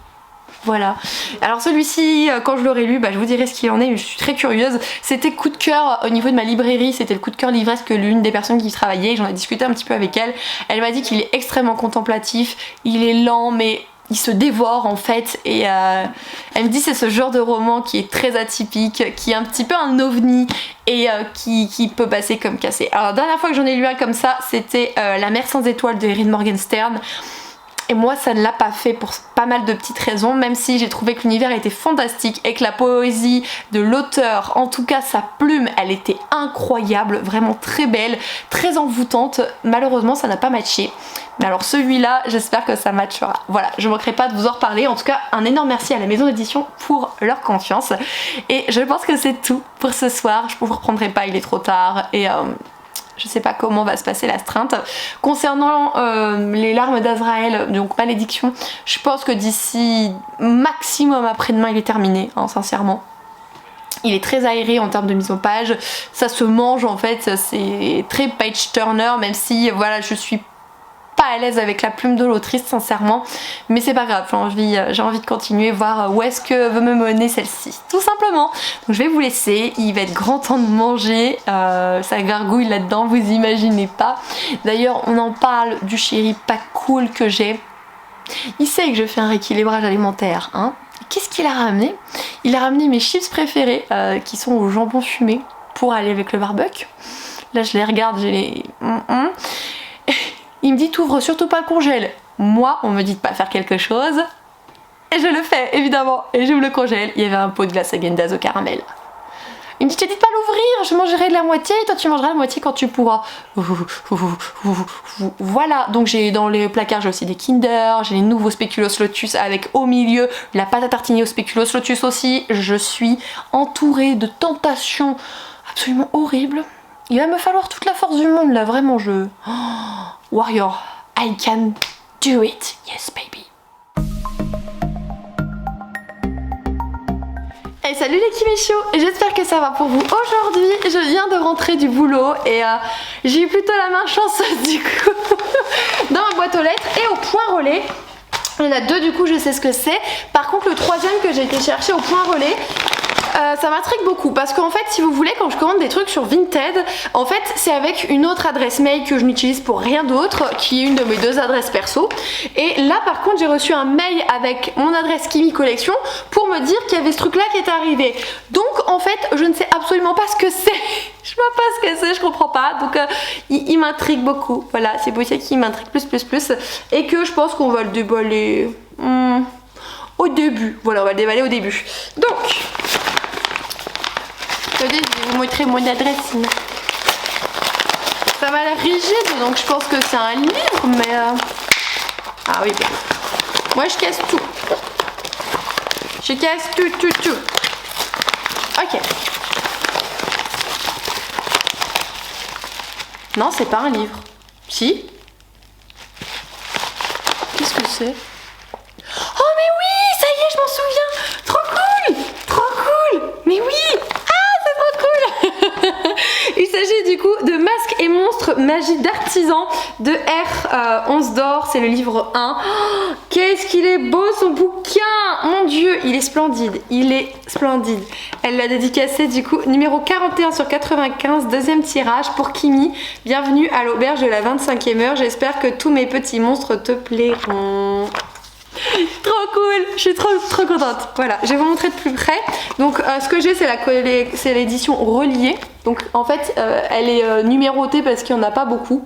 Voilà. Alors celui-ci, quand je l'aurai lu, bah, je vous dirai ce qu'il en est, mais je suis très curieuse. C'était coup de cœur au niveau de ma librairie, c'était le coup de cœur livresque que l'une des personnes qui y travaillait, j'en ai discuté un petit peu avec elle. Elle m'a dit qu'il est extrêmement contemplatif, il est lent mais il se dévore en fait et elle me dit c'est ce genre de roman qui est très atypique, qui est un petit peu un ovni et qui peut passer comme cassé. Alors la dernière fois que j'en ai lu un comme ça, c'était La mer sans étoiles de Erin Morgenstern. Et moi ça ne l'a pas fait pour pas mal de petites raisons, même si j'ai trouvé que l'univers était fantastique et que la poésie de l'auteur, en tout cas sa plume, elle était incroyable, vraiment très belle, très envoûtante. Malheureusement ça n'a pas matché. Mais alors celui-là, j'espère que ça matchera. Voilà, je ne manquerai pas de vous en reparler. En tout cas, un énorme merci à la maison d'édition pour leur confiance. Et je pense que c'est tout pour ce soir. Je ne vous reprendrai pas, il est trop tard. Et je sais pas comment va se passer l'astreinte. Concernant les larmes d'Azraël, donc malédiction, je pense que d'ici maximum après-demain il est terminé, hein, sincèrement. Il est très aéré en termes de mise en page, ça se mange en fait, c'est très page turner, même si voilà je suis pas à l'aise avec la plume de l'autrice sincèrement, mais c'est pas grave, j'ai envie de continuer, voir où est-ce que veut me mener celle-ci, tout simplement. Donc je vais vous laisser, il va être grand temps de manger, ça gargouille là-dedans, vous imaginez pas. D'ailleurs on en parle du chéri pas cool que j'ai, il sait que je fais un rééquilibrage alimentaire, hein. Qu'est-ce qu'il a ramené? Il a ramené mes chips préférés qui sont au jambon fumé pour aller avec le barbecue. Là je les regarde, j'ai les... Il me dit t'ouvres surtout pas le congèle. Moi on me dit de pas faire quelque chose et je le fais évidemment et j'ouvre le congèle. Il y avait un pot de glace Häagen-Dazs au caramel. Il me dit je t'ai dit de pas l'ouvrir, je mangerai de la moitié et toi tu mangeras la moitié quand tu pourras. Voilà, donc j'ai dans les placards j'ai aussi des Kinder, j'ai les nouveaux spéculoos lotus avec au milieu la pâte à tartiner au spéculoos lotus aussi. Je suis entourée de tentations absolument horribles. Il va me falloir toute la force du monde là, vraiment je... Oh, warrior, I can do it, yes baby. Hey, salut les Kiméchos, j'espère que ça va pour vous. Aujourd'hui je viens de rentrer du boulot et j'ai eu plutôt la main chanceuse du coup dans ma boîte aux lettres et au point relais. Il y en a deux du coup, je sais ce que c'est. Par contre le troisième que j'ai été chercher au point relais, ça m'intrigue beaucoup parce qu'en fait si vous voulez quand je commande des trucs sur Vinted, en fait c'est avec une autre adresse mail que je n'utilise pour rien d'autre, qui est une de mes deux adresses perso. Et là par contre j'ai reçu un mail avec mon adresse Kimi Collection pour me dire qu'il y avait ce truc là qui était arrivé. Donc en fait je ne sais absolument pas ce que c'est. Je vois pas ce que c'est, je comprends pas. Donc il m'intrigue beaucoup. Voilà, c'est pour ça qu'il m'intrigue plus. Et que je pense qu'on va le déballer au début. Voilà, on va le déballer au début. Donc, je vais vous montrer mon adresse. Ça m'a l'air rigide, donc je pense que c'est un livre, mais... Ah oui, bien. Moi, je casse tout. Je casse tout. Ok. Non, c'est pas un livre. Si. Qu'est-ce que c'est? Oh, mais oui, ça y est, je m'en souviens. Trop cool. Mais oui. Il s'agit du coup de Masques et monstres, magie d'artisan de R. 11 d'or, c'est le livre 1. Oh, qu'est-ce qu'il est beau ce bouquin! Mon dieu, il est splendide, Elle l'a dédicacé du coup numéro 41 sur 95, deuxième tirage pour Kimi. Bienvenue à l'auberge de la 25e heure, j'espère que tous mes petits monstres te plairont. Trop cool, je suis trop contente. Voilà, je vais vous montrer de plus près. Donc ce que j'ai, c'est l'édition reliée. Donc en fait elle est numérotée parce qu'il n'y en a pas beaucoup.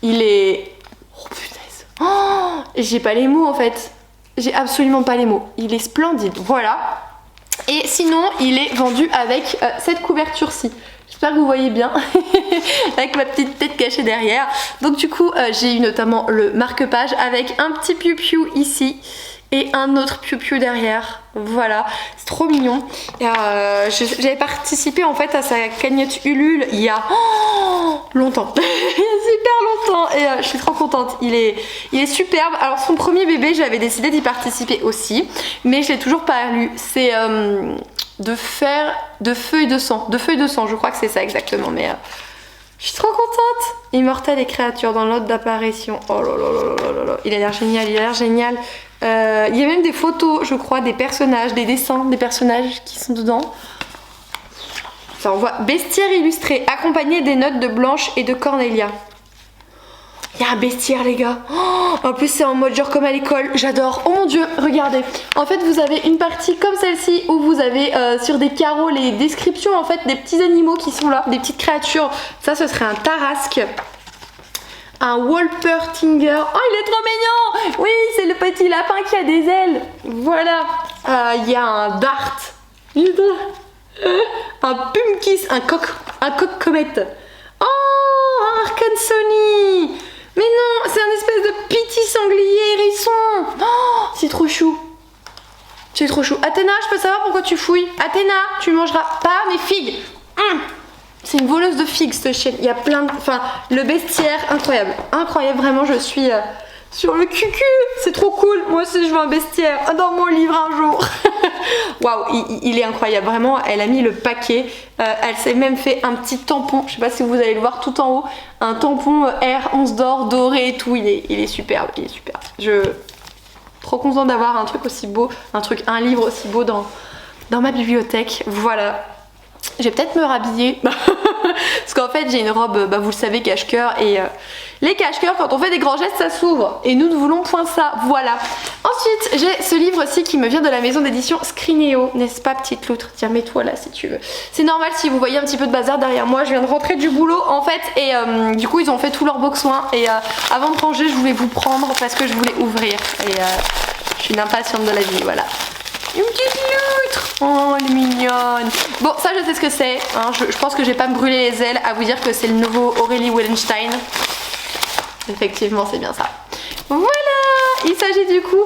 Il est... Oh punaise, oh, j'ai pas les mots en fait. J'ai absolument pas les mots. Il est splendide, voilà. Et sinon il est vendu avec cette couverture-ci. J'espère que vous voyez bien avec ma petite tête cachée derrière. Donc du coup j'ai eu notamment le marque-page avec un petit piou-piou ici et un autre piou-piou derrière. Voilà, c'est trop mignon. J'avais participé en fait à sa cagnotte Ulule il y a longtemps. Il y a super longtemps et je suis trop contente. Il est superbe. Alors son premier bébé, j'avais décidé d'y participer aussi, mais je l'ai toujours pas lu. C'est de feuilles de sang, je crois que c'est ça exactement, mais je suis trop contente. Immortel et créatures dans l'ordre d'apparition. Oh là là, il a l'air génial, il y a même des photos, je crois, des personnages, des dessins des personnages qui sont dedans. Ça, on voit bestiaire illustré accompagné des notes de Blanche et de Cornelia. Il y a un bestiaire, les gars. Oh, en plus c'est en mode genre comme à l'école, j'adore. Oh mon dieu, regardez. En fait vous avez une partie comme celle-ci où vous avez sur des carreaux les descriptions en fait des petits animaux qui sont là, des petites créatures. Ça ce serait un tarasque. Un Wolpertinger. Oh, il est trop mignon. Oui, c'est le petit lapin qui a des ailes. Voilà. Il y a un dart. Un pumpkins, un coq comète. Oh, un Arkansoni. Mais non, c'est un espèce de petit sanglier hérisson. Oh, c'est trop chou. C'est trop chou. Athéna, je peux savoir pourquoi tu fouilles? Athéna, tu mangeras pas mes figues. C'est une voleuse de figues cette chienne. Il y a plein de... Enfin, le bestiaire, incroyable. Incroyable, vraiment, je suis sur le cucu. C'est trop cool. Moi aussi, je veux un bestiaire dans mon livre un jour. Waouh, il est incroyable. Vraiment, elle a mis le paquet. Elle s'est même fait un petit tampon. Je sais pas si vous allez le voir tout en haut. Un tampon R 11 d'or doré et tout. Il est superbe. Trop contente d'avoir un truc aussi beau. Un livre aussi beau dans ma bibliothèque. Voilà. Je vais peut-être me rhabiller parce qu'en fait j'ai une robe, vous le savez, cache-cœur, et les cache-cœurs quand on fait des grands gestes ça s'ouvre et nous ne voulons point ça, voilà. Ensuite j'ai ce livre-ci qui me vient de la maison d'édition Scrinéo, n'est-ce pas petite loutre? Tiens, mets-toi là si tu veux. C'est normal si vous voyez un petit peu de bazar derrière moi, je viens de rentrer du boulot en fait et du coup ils ont fait tout leur box soin et avant de ranger je voulais vous prendre parce que je voulais ouvrir et je suis une impatiente de la vie, voilà. Une petite loutre. Oh, elle est mignonne. Bon, ça je sais ce que c'est, hein. Je pense que je vais pas me brûler les ailes à vous dire que c'est le nouveau Aurélie Wallenstein. Effectivement, c'est bien ça. Voilà. Il s'agit du coup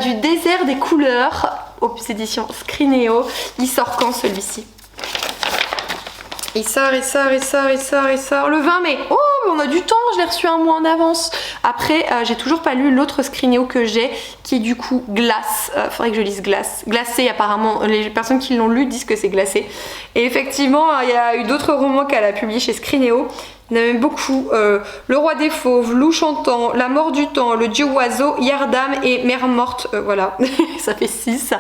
du désert des couleurs aux éditions Scrinéo. Il sort quand celui-ci? Il sort le 20 mai. Oh, on a du temps, je l'ai reçu un mois en avance. Après, j'ai toujours pas lu l'autre Scrinéo que j'ai, qui est du coup Glace. Faudrait que je lise Glace. Glacé, apparemment, les personnes qui l'ont lu disent que c'est glacé. Et effectivement, il y a eu d'autres romans qu'elle a publiés chez Scrinéo. Il y en a même beaucoup. Le roi des fauves, Loup chantant, La mort du temps, Le dieu oiseau, Yardam et Mère morte. Voilà, ça fait 6.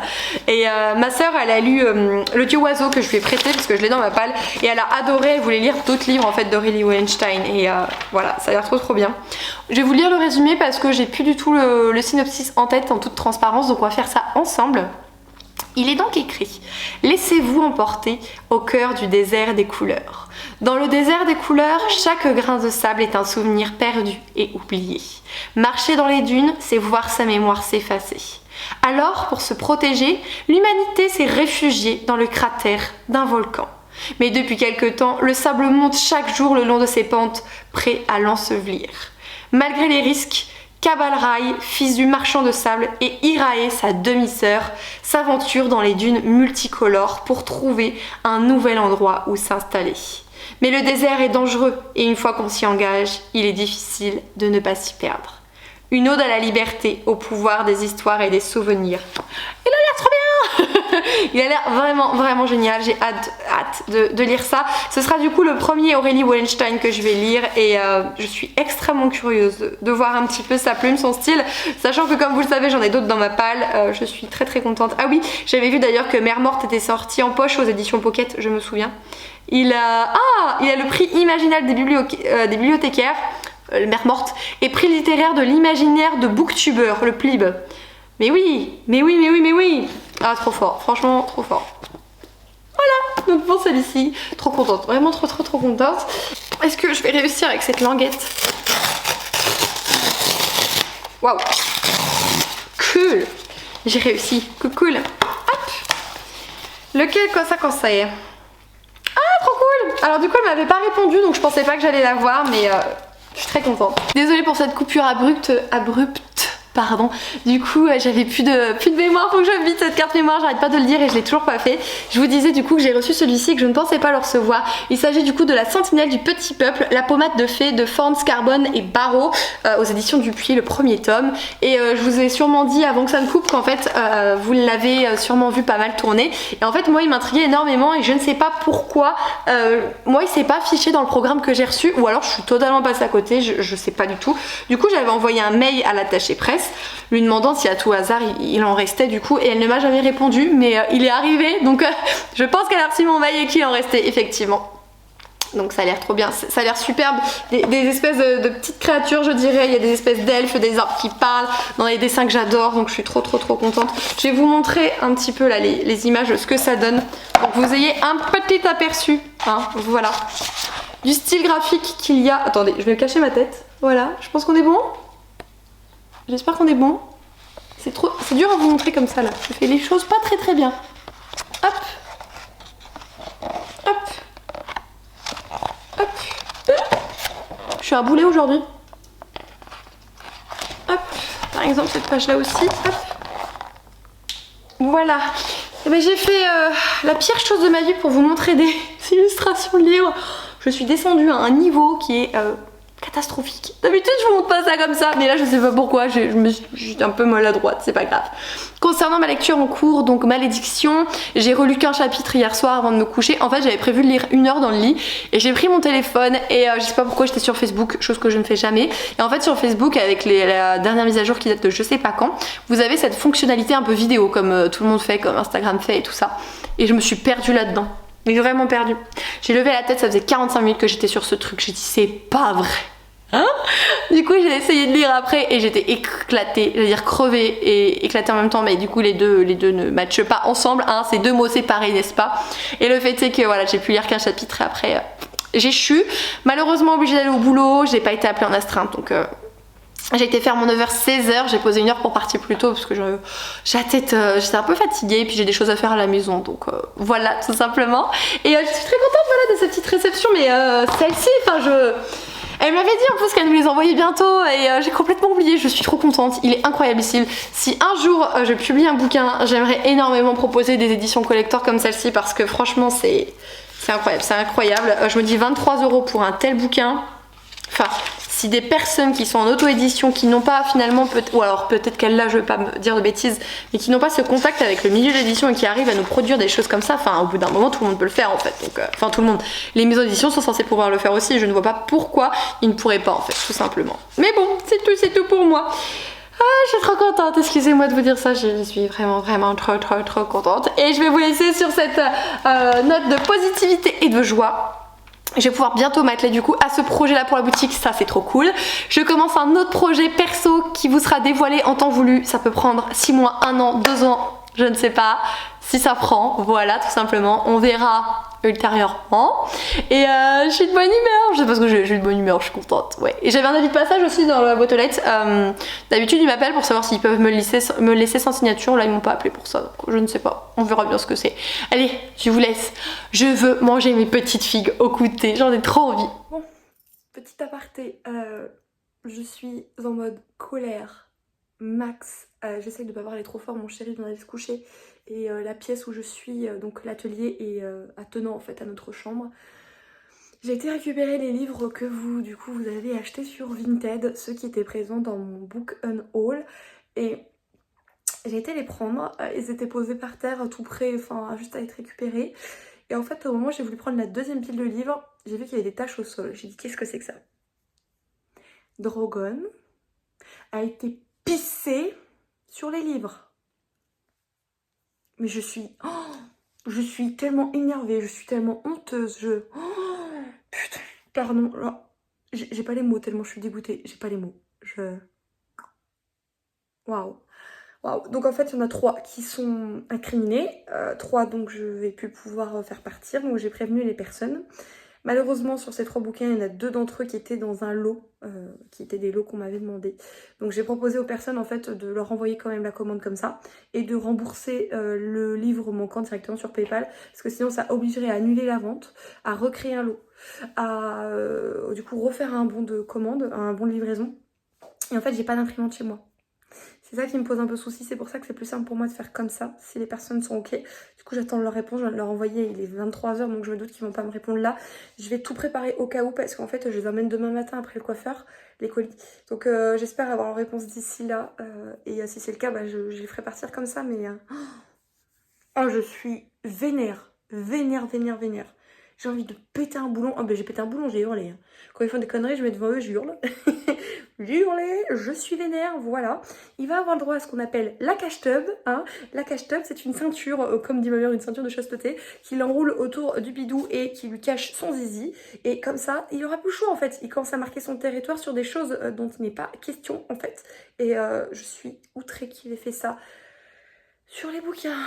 Et ma soeur, elle a lu Le dieu oiseau que je lui ai prêté parce que je l'ai dans ma palle. Et elle a adoré, elle voulait lire d'autres livres en fait d'Aurélie Wallenstein. Et voilà, ça a l'air trop bien. Je vais vous lire le résumé parce que j'ai plus du tout le synopsis en tête en toute transparence. Donc on va faire ça ensemble. Il est donc écrit: laissez-vous emporter au cœur du désert des couleurs. Dans le désert des couleurs, chaque grain de sable est un souvenir perdu et oublié. Marcher dans les dunes, c'est voir sa mémoire s'effacer. Alors, pour se protéger, l'humanité s'est réfugiée dans le cratère d'un volcan. Mais depuis quelque temps, le sable monte chaque jour le long de ses pentes, prêt à l'ensevelir. Malgré les risques, Kabalrai, fils du marchand de sable, et Irae, sa demi-sœur, s'aventurent dans les dunes multicolores pour trouver un nouvel endroit où s'installer. Mais le désert est dangereux et une fois qu'on s'y engage, il est difficile de ne pas s'y perdre. Une ode à la liberté, au pouvoir des histoires et des souvenirs. Il a l'air trop bien. Il a l'air vraiment génial, j'ai hâte de lire ça. Ce sera du coup le premier Aurélie Wallenstein que je vais lire et je suis extrêmement curieuse de voir un petit peu sa plume, son style, sachant que comme vous le savez j'en ai d'autres dans ma palle, je suis très contente. Ah oui, j'avais vu d'ailleurs que Mère Morte était sortie en poche aux éditions Pocket, je me souviens. Il a le prix Imaginal des bibliothécaires, Mère Morte, et prix littéraire de l'imaginaire de Booktuber, le Plib. Mais oui. Ah, trop fort, franchement trop fort. Voilà, donc pour celui-ci, trop contente, vraiment trop contente. Est-ce que je vais réussir avec cette languette? Waouh, cool, j'ai réussi, cool. Hop, lequel quoi ça quand ça est? Ah, trop cool. Alors du coup elle m'avait pas répondu donc je pensais pas que j'allais la voir, mais je suis très contente. Désolée pour cette coupure abrupte. Pardon, du coup j'avais plus de mémoire, faut que je vide cette carte mémoire, j'arrête pas de le dire et je l'ai toujours pas fait. Je vous disais du coup que j'ai reçu celui-ci et que je ne pensais pas le recevoir. Il s'agit du coup de La Sentinelle du Petit Peuple, la pommade de fée de Forns, Carbone et Barreau aux éditions Dupuis, le premier tome. Et je vous ai sûrement dit avant que ça ne coupe qu'en fait vous l'avez sûrement vu pas mal tourner. Et en fait moi il m'intriguait énormément et je ne sais pas pourquoi. Moi il s'est pas affiché dans le programme que j'ai reçu ou alors je suis totalement passée à côté, je sais pas du tout. Du coup j'avais envoyé un mail à l'attaché presse lui demandant si à tout hasard il en restait du coup et elle ne m'a jamais répondu mais il est arrivé donc je pense qu'elle a reçu mon mail et qu'il en restait effectivement. Donc ça a l'air trop bien, ça a l'air superbe, des espèces de petites créatures je dirais, il y a des espèces d'elfes, des arbres qui parlent, dans les dessins que j'adore donc je suis trop contente. Je vais vous montrer un petit peu là les images de ce que ça donne, donc vous ayez un petit aperçu, hein, voilà, du style graphique qu'il y a. Attendez, je vais cacher ma tête, voilà, je pense qu'on est bon. J'espère qu'on est bon. C'est dur à vous montrer comme ça là. Je fais les choses pas très bien. Hop. Je suis un boulet aujourd'hui. Hop. Par exemple cette page là aussi. Hop. Voilà. Et ben, j'ai fait la pire chose de ma vie pour vous montrer des illustrations de livres. Je suis descendue à un niveau qui est catastrophique. D'habitude je vous montre pas ça comme ça, mais là je sais pas pourquoi, je suis un peu maladroite, c'est pas grave. Concernant ma lecture en cours, donc Malédiction, j'ai relu qu'un chapitre hier soir avant de me coucher. En fait j'avais prévu de lire 1 heure dans le lit et j'ai pris mon téléphone et je sais pas pourquoi j'étais sur Facebook, chose que je ne fais jamais. Et en fait sur Facebook avec la dernière mise à jour qui date de je sais pas quand, vous avez cette fonctionnalité un peu vidéo comme tout le monde fait, comme Instagram fait et tout ça. Et je me suis perdue là-dedans. Mais vraiment perdue. J'ai levé la tête, ça faisait 45 minutes que j'étais sur ce truc. J'ai dit c'est pas vrai. Hein? Du coup j'ai essayé de lire après et j'étais éclatée, je veux dire crevée et éclatée en même temps, mais du coup les deux ne matchent pas ensemble, hein, c'est deux mots séparés n'est-ce pas? Et le fait c'est que voilà, j'ai pu lire qu'un chapitre et après j'ai chu, malheureusement obligée d'aller au boulot, j'ai pas été appelée en astreinte donc j'ai été faire mon 9h 16h, j'ai posé 1 heure pour partir plus tôt parce que j'étais un peu fatiguée et puis j'ai des choses à faire à la maison donc voilà tout simplement. Et je suis très contente voilà, de cette petite réception, mais celle-ci, enfin elle m'avait dit en plus qu'elle nous les envoyait bientôt et j'ai complètement oublié, je suis trop contente, il est incroyable ici. Si un jour je publie un bouquin, j'aimerais énormément proposer des éditions collector comme celle-ci parce que franchement c'est incroyable, je me dis 23 € pour un tel bouquin. Enfin, si des personnes qui sont en auto-édition, qui n'ont pas finalement, ou alors peut-être qu'elles là, je vais pas me dire de bêtises, mais qui n'ont pas ce contact avec le milieu de l'édition et qui arrivent à nous produire des choses comme ça, enfin au bout d'un moment tout le monde peut le faire en fait, donc enfin tout le monde, les maisons d'édition sont censées pouvoir le faire aussi, je ne vois pas pourquoi ils ne pourraient pas en fait, tout simplement. Mais bon, c'est tout pour moi. Ah, je suis trop contente, excusez-moi de vous dire ça, je suis vraiment trop contente. Et je vais vous laisser sur cette note de positivité et de joie. Je vais pouvoir bientôt m'atteler du coup à ce projet là pour la boutique, ça c'est trop cool. Je commence un autre projet perso qui vous sera dévoilé en temps voulu, ça peut prendre 6 mois, 1 an, 2 ans, je ne sais pas. si ça prend, voilà tout simplement, on verra ultérieurement. Et je suis de bonne humeur, je sais pas ce que je suis de bonne humeur, je suis contente, ouais. Et j'avais un avis de passage aussi dans la boîte aux lettres, d'habitude ils m'appellent pour savoir s'ils peuvent me laisser sans signature, là ils m'ont pas appelé pour ça, donc je ne sais pas, on verra bien ce que c'est. Allez, je vous laisse, je veux manger mes petites figues au goûter, j'en ai trop envie. Bon, petit aparté, je suis en mode colère max, j'essaye de pas parler trop fort, mon chéri vient d'aller se coucher et la pièce où je suis, donc l'atelier est attenant en fait à notre chambre. J'ai été récupérer les livres que vous du coup vous avez achetés sur Vinted, ceux qui étaient présents dans mon book haul, et j'ai été les prendre, ils étaient posés par terre tout près, enfin juste à être récupérés. Et en fait au moment où j'ai voulu prendre la deuxième pile de livres, j'ai vu qu'il y avait des taches au sol. J'ai dit qu'est-ce que c'est que ça? Drogon a été pissé sur les livres. Mais je suis tellement énervée, je suis tellement honteuse, putain, pardon, j'ai pas les mots tellement je suis dégoûtée, j'ai pas les mots, Waouh. Waouh. Donc en fait il y en a 3 qui sont incriminés, 3 donc je vais plus pouvoir faire partir, donc j'ai prévenu les personnes. Malheureusement sur ces 3 bouquins il y en a 2 d'entre eux qui étaient dans un lot, qui étaient des lots qu'on m'avait demandé. Donc j'ai proposé aux personnes en fait de leur envoyer quand même la commande comme ça et de rembourser le livre manquant directement sur PayPal, parce que sinon ça obligerait à annuler la vente, à recréer un lot, à du coup refaire un bon de commande, un bon de livraison. Et en fait j'ai pas d'imprimante chez moi. C'est ça qui me pose un peu souci, c'est pour ça que c'est plus simple pour moi de faire comme ça, si les personnes sont ok. Du coup j'attends leur réponse, je viens de leur envoyer, il est 23 h donc je me doute qu'ils vont pas me répondre là. Je vais tout préparer au cas où parce qu'en fait je les emmène demain matin après le coiffeur, les colis. Donc j'espère avoir leur réponse d'ici là, et si c'est le cas, bah, je les ferai partir comme ça, mais... Oh, je suis vénère. J'ai envie de péter un boulon. Oh ben j'ai pété un boulon, j'ai hurlé. Quand ils font des conneries, je mets devant eux, je hurle. J'ai hurlé, je suis vénère, voilà. Il va avoir le droit à ce qu'on appelle la cache-tub. Hein. La cache-tub, c'est une ceinture, comme dit ma mère, une ceinture de chasteté, qui l'enroule autour du bidou et qui lui cache son zizi. Et comme ça, il aura plus chaud en fait. Il commence à marquer son territoire sur des choses dont il n'est pas question en fait. Et je suis outrée qu'il ait fait ça sur les bouquins.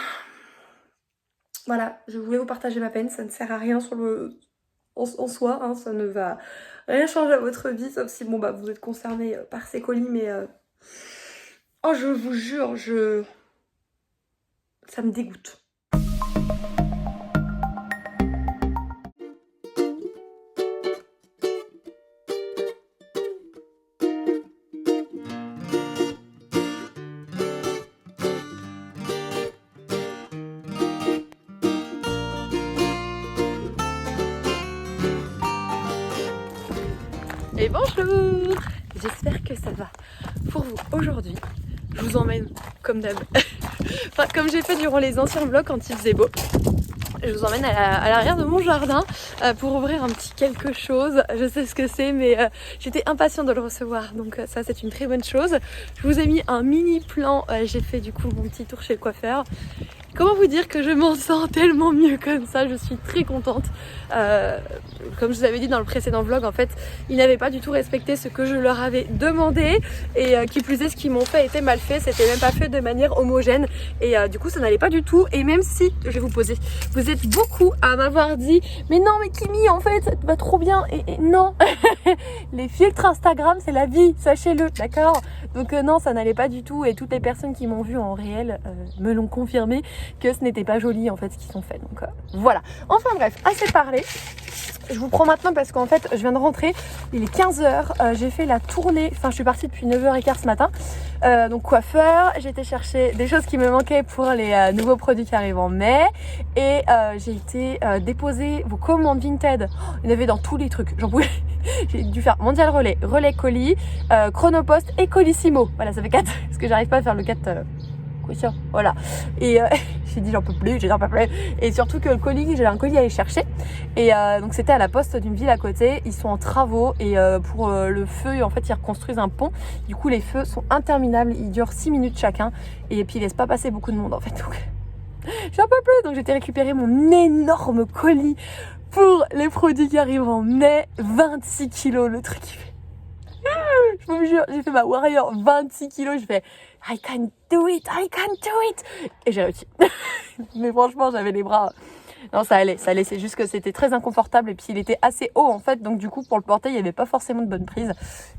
Voilà, je voulais vous partager ma peine, ça ne sert à rien en soi, hein, ça ne va rien changer à votre vie, sauf si bon bah vous êtes concernés par ces colis, mais oh je vous jure, ça me dégoûte. Et bonjour, j'espère que ça va pour vous aujourd'hui. Je vous emmène comme d'hab, enfin, comme j'ai fait durant les anciens vlogs quand il faisait beau. Je vous emmène à l'arrière de mon jardin pour ouvrir un petit quelque chose. Je sais ce que c'est, mais j'étais impatiente de le recevoir, donc ça c'est une très bonne chose. Je vous ai mis un mini plan, j'ai fait du coup mon petit tour chez le coiffeur. Comment vous dire que je m'en sens tellement mieux comme ça, je suis très contente. Comme je vous avais dit dans le précédent vlog, en fait, ils n'avaient pas du tout respecté ce que je leur avais demandé, et qui plus est, ce qu'ils m'ont fait était mal fait, c'était même pas fait de manière homogène, et du coup ça n'allait pas du tout. Et même si, je vais vous poser, vous êtes beaucoup à m'avoir dit mais non mais Kimi en fait ça te va trop bien, et non les filtres Instagram c'est la vie, sachez-le, d'accord. Donc non, ça n'allait pas du tout, et toutes les personnes qui m'ont vu en réel me l'ont confirmé que ce n'était pas joli en fait ce qu'ils ont fait, donc voilà. Enfin bref, assez parlé. Je vous prends maintenant parce qu'en fait je viens de rentrer, il est 15 h, j'ai fait la tournée, enfin je suis partie depuis 9 h 15 ce matin, donc coiffeur, j'ai été chercher des choses qui me manquaient pour les nouveaux produits qui arrivent en mai, et j'ai été déposer vos commandes Vinted. Il y en avait dans tous les trucs, j'en pouvais. J'ai dû faire Mondial Relais, Relais Colis, Chronopost et Colissimo, voilà ça fait 4, parce que j'arrive pas à faire le 4 voilà. Et j'ai dit j'en peux plus, et surtout que le colis, j'ai un colis à aller chercher, et donc c'était à la poste d'une ville à côté. Ils sont en travaux, et pour le feu en fait ils reconstruisent un pont, du coup les feux sont interminables, ils durent 6 minutes chacun, et puis ils laissent pas passer beaucoup de monde en fait, donc j'en peux plus. Donc j'ai été récupérer mon énorme colis pour les produits qui arrivent en mai, 26 kilos le truc, il fait Je vous jure, j'ai fait ma Warrior 26 kilos, je fais I can do it, I can do it. Et j'ai réussi. Mais franchement, j'avais les bras... Non, ça allait, c'est juste que c'était très inconfortable et puis il était assez haut en fait, donc du coup pour le porter il n'y avait pas forcément de bonne prise.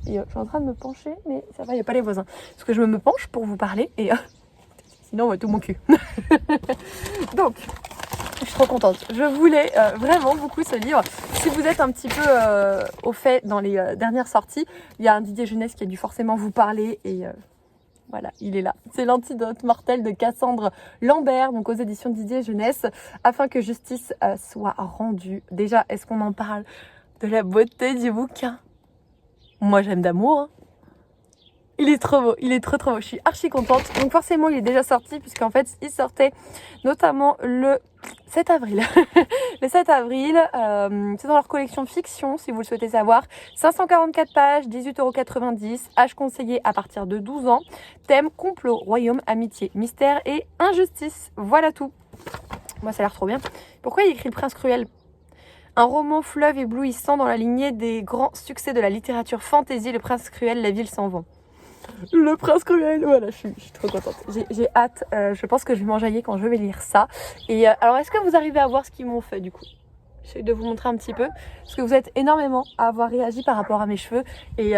Et je suis en train de me pencher, mais ça va, il n'y a pas les voisins. Parce que je me penche pour vous parler et sinon on voit tout mon cul. Donc, je suis trop contente. Je voulais vraiment beaucoup ce livre. Si vous êtes un petit peu au fait dans les dernières sorties, il y a un Didier Jeunesse qui a dû forcément vous parler et... Voilà, il est là. C'est l'antidote mortel de Cassandre Lambert, donc aux éditions Didier Jeunesse, afin que justice soit rendue. Déjà, est-ce qu'on en parle de la beauté du bouquin? Moi, j'aime d'amour. Hein. Il est trop beau, il est trop beau. Je suis archi contente. Donc forcément, il est déjà sorti, puisqu'en fait, il sortait notamment le 7 avril. Le 7 avril, c'est dans leur collection fiction, si vous le souhaitez savoir. 544 pages, 18,90 €, âge conseillé à partir de 12 ans. Thème, complot, royaume, amitié, mystère et injustice. Voilà tout. Moi, ça a l'air trop bien. Pourquoi il écrit Le Prince Cruel? Un roman fleuve éblouissant dans la lignée des grands succès de la littérature fantasy, Le Prince Cruel, La ville sans vent. Le Prince Cruel, voilà, je suis trop contente. J'ai hâte, je pense que je vais m'enjailler quand je vais lire ça. Et alors, est-ce que vous arrivez à voir ce qu'ils m'ont fait du coup? J'essaie de vous montrer un petit peu, parce que vous êtes énormément à avoir réagi par rapport à mes cheveux. Et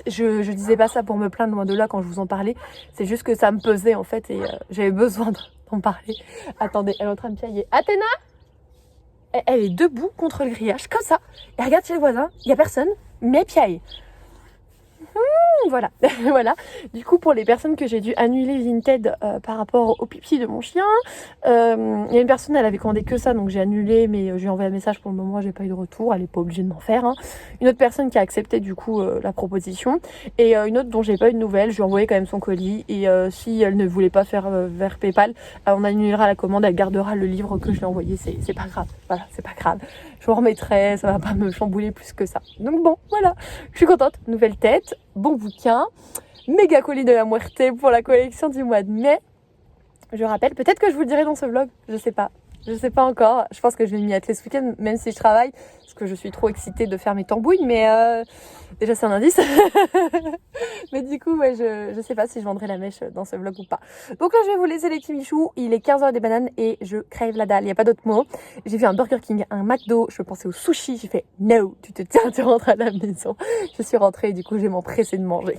je disais pas ça pour me plaindre, loin de là, quand je vous en parlais. C'est juste que ça me pesait en fait, et j'avais besoin d'en parler. Attendez, elle est en train de piailler. Athéna, elle est debout contre le grillage, comme ça. Et regarde chez le voisin, il n'y a personne, mais piaille. Voilà, voilà. Du coup, pour les personnes que j'ai dû annuler Vinted par rapport au pipi de mon chien, il y a une personne, elle avait commandé que ça, donc j'ai annulé, mais je lui ai envoyé un message. Pour le moment, j'ai pas eu de retour, elle est pas obligée de m'en faire. Hein. Une autre personne qui a accepté du coup la proposition, et une autre dont j'ai pas eu de nouvelles, je lui ai envoyé quand même son colis, et si elle ne voulait pas faire vers PayPal, on annulera la commande, elle gardera le livre que je lui ai envoyé, c'est pas grave, voilà, c'est pas grave. Je vous remettrai, ça va pas me chambouler plus que ça. Donc bon, voilà, je suis contente, nouvelle tête, bon bouquin, méga colis de la Muerte pour la collection du mois de mai. Je rappelle, peut-être que je vous le dirai dans ce vlog, je sais pas encore. Je pense que je vais m'y atteler ce week-end, même si je travaille, parce que je suis trop excitée de faire mes tambouilles, mais déjà c'est un indice. Mais du coup, ouais, je sais pas si je vendrai la mèche dans ce vlog ou pas. Donc là, je vais vous laisser les petits michous. Il est 15h des bananes et je crève la dalle, il n'y a pas d'autre mot. J'ai vu un Burger King, un McDo, je pensais au sushi, j'ai fait no, tu te tiens, tu rentres à la maison. Je suis rentrée et du coup, je vais m'empresser de manger.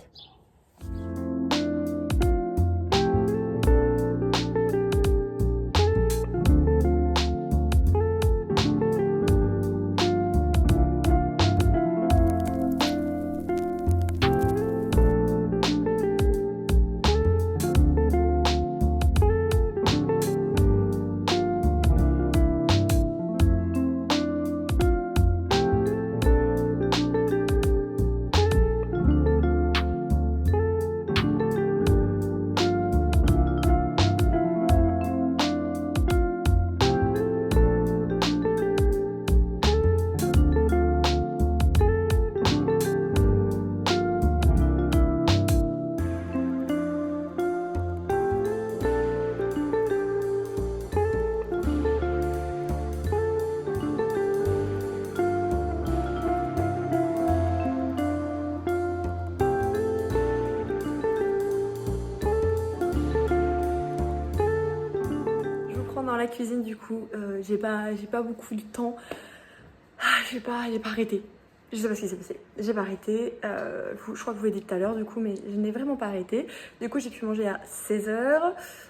Dans la cuisine du coup, j'ai pas beaucoup eu le temps. J'ai pas arrêté. Je sais pas ce qui s'est passé. J'ai pas arrêté. Je crois que vous l'avez dit tout à l'heure du coup, mais je n'ai vraiment pas arrêté. Du coup, j'ai pu manger à 16h.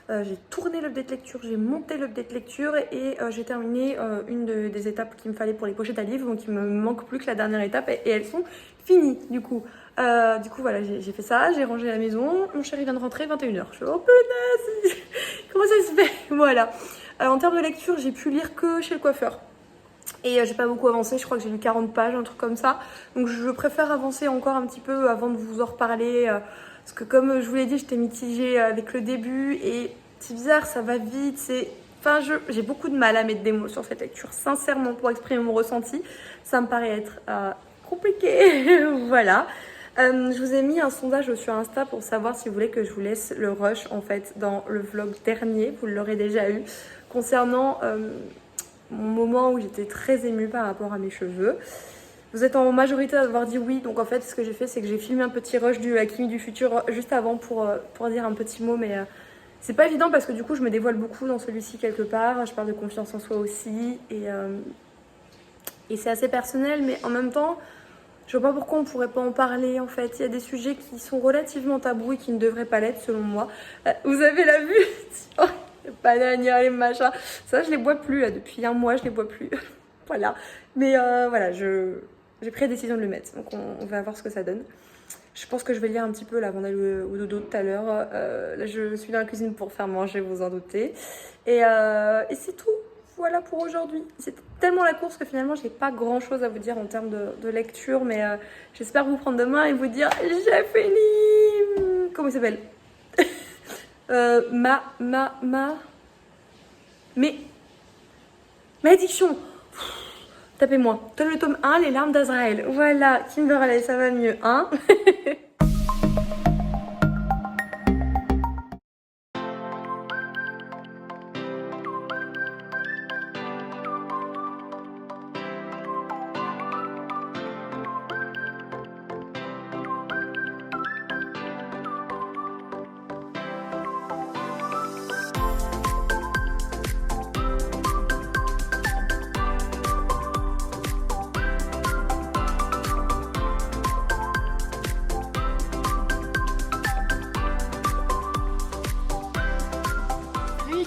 J'ai tourné l'update lecture, j'ai monté l'update lecture et j'ai terminé une des étapes qu'il me fallait pour les pochettes à livres. Donc il me manque plus que la dernière étape et elles sont finies du coup. Voilà, j'ai fait ça, j'ai rangé la maison. Mon chéri vient de rentrer 21h. Je suis oh punaise, comment ça se fait? Voilà. En termes de lecture, j'ai pu lire que chez le coiffeur. Et j'ai pas beaucoup avancé, je crois que j'ai lu 40 pages, un truc comme ça. Donc je préfère avancer encore un petit peu avant de vous en reparler. Parce que comme je vous l'ai dit, j'étais mitigée avec le début. Et c'est bizarre, ça va vite. Enfin, j'ai beaucoup de mal à mettre des mots sur cette lecture. Sincèrement, pour exprimer mon ressenti, ça me paraît être compliqué. Voilà. Je vous ai mis un sondage sur Insta pour savoir si vous voulez que je vous laisse le rush en fait dans le vlog dernier. Vous l'aurez déjà eu. Concernant mon moment où j'étais très émue par rapport à mes cheveux. Vous êtes en majorité à avoir dit oui, donc en fait ce que j'ai fait c'est que j'ai filmé un petit rush de la Kimi du futur juste avant pour dire un petit mot, mais c'est pas évident parce que du coup je me dévoile beaucoup dans celui-ci quelque part, je parle de confiance en soi aussi, et c'est assez personnel, mais en même temps je vois pas pourquoi on pourrait pas en parler en fait. Il y a des sujets qui sont relativement tabous et qui ne devraient pas l'être selon moi. Vous avez la vue les bananes, les machins, ça je les bois plus là, depuis un mois je les bois plus. Voilà, mais voilà, j'ai pris la décision de le mettre, donc on va voir ce que ça donne. Je pense que je vais lire un petit peu là avant d'aller au dodo tout à l'heure. Là je suis dans la cuisine pour faire manger, vous en doutez. Et c'est tout. Voilà pour aujourd'hui. C'était tellement la course que finalement j'ai pas grand chose à vous dire en termes de lecture, mais j'espère vous prendre demain et vous dire j'ai fini. Comment il s'appelle? Malédiction. Tapez-moi. Le tome 1, les larmes d'Azraël. Voilà, Kimberley, ça va mieux, hein?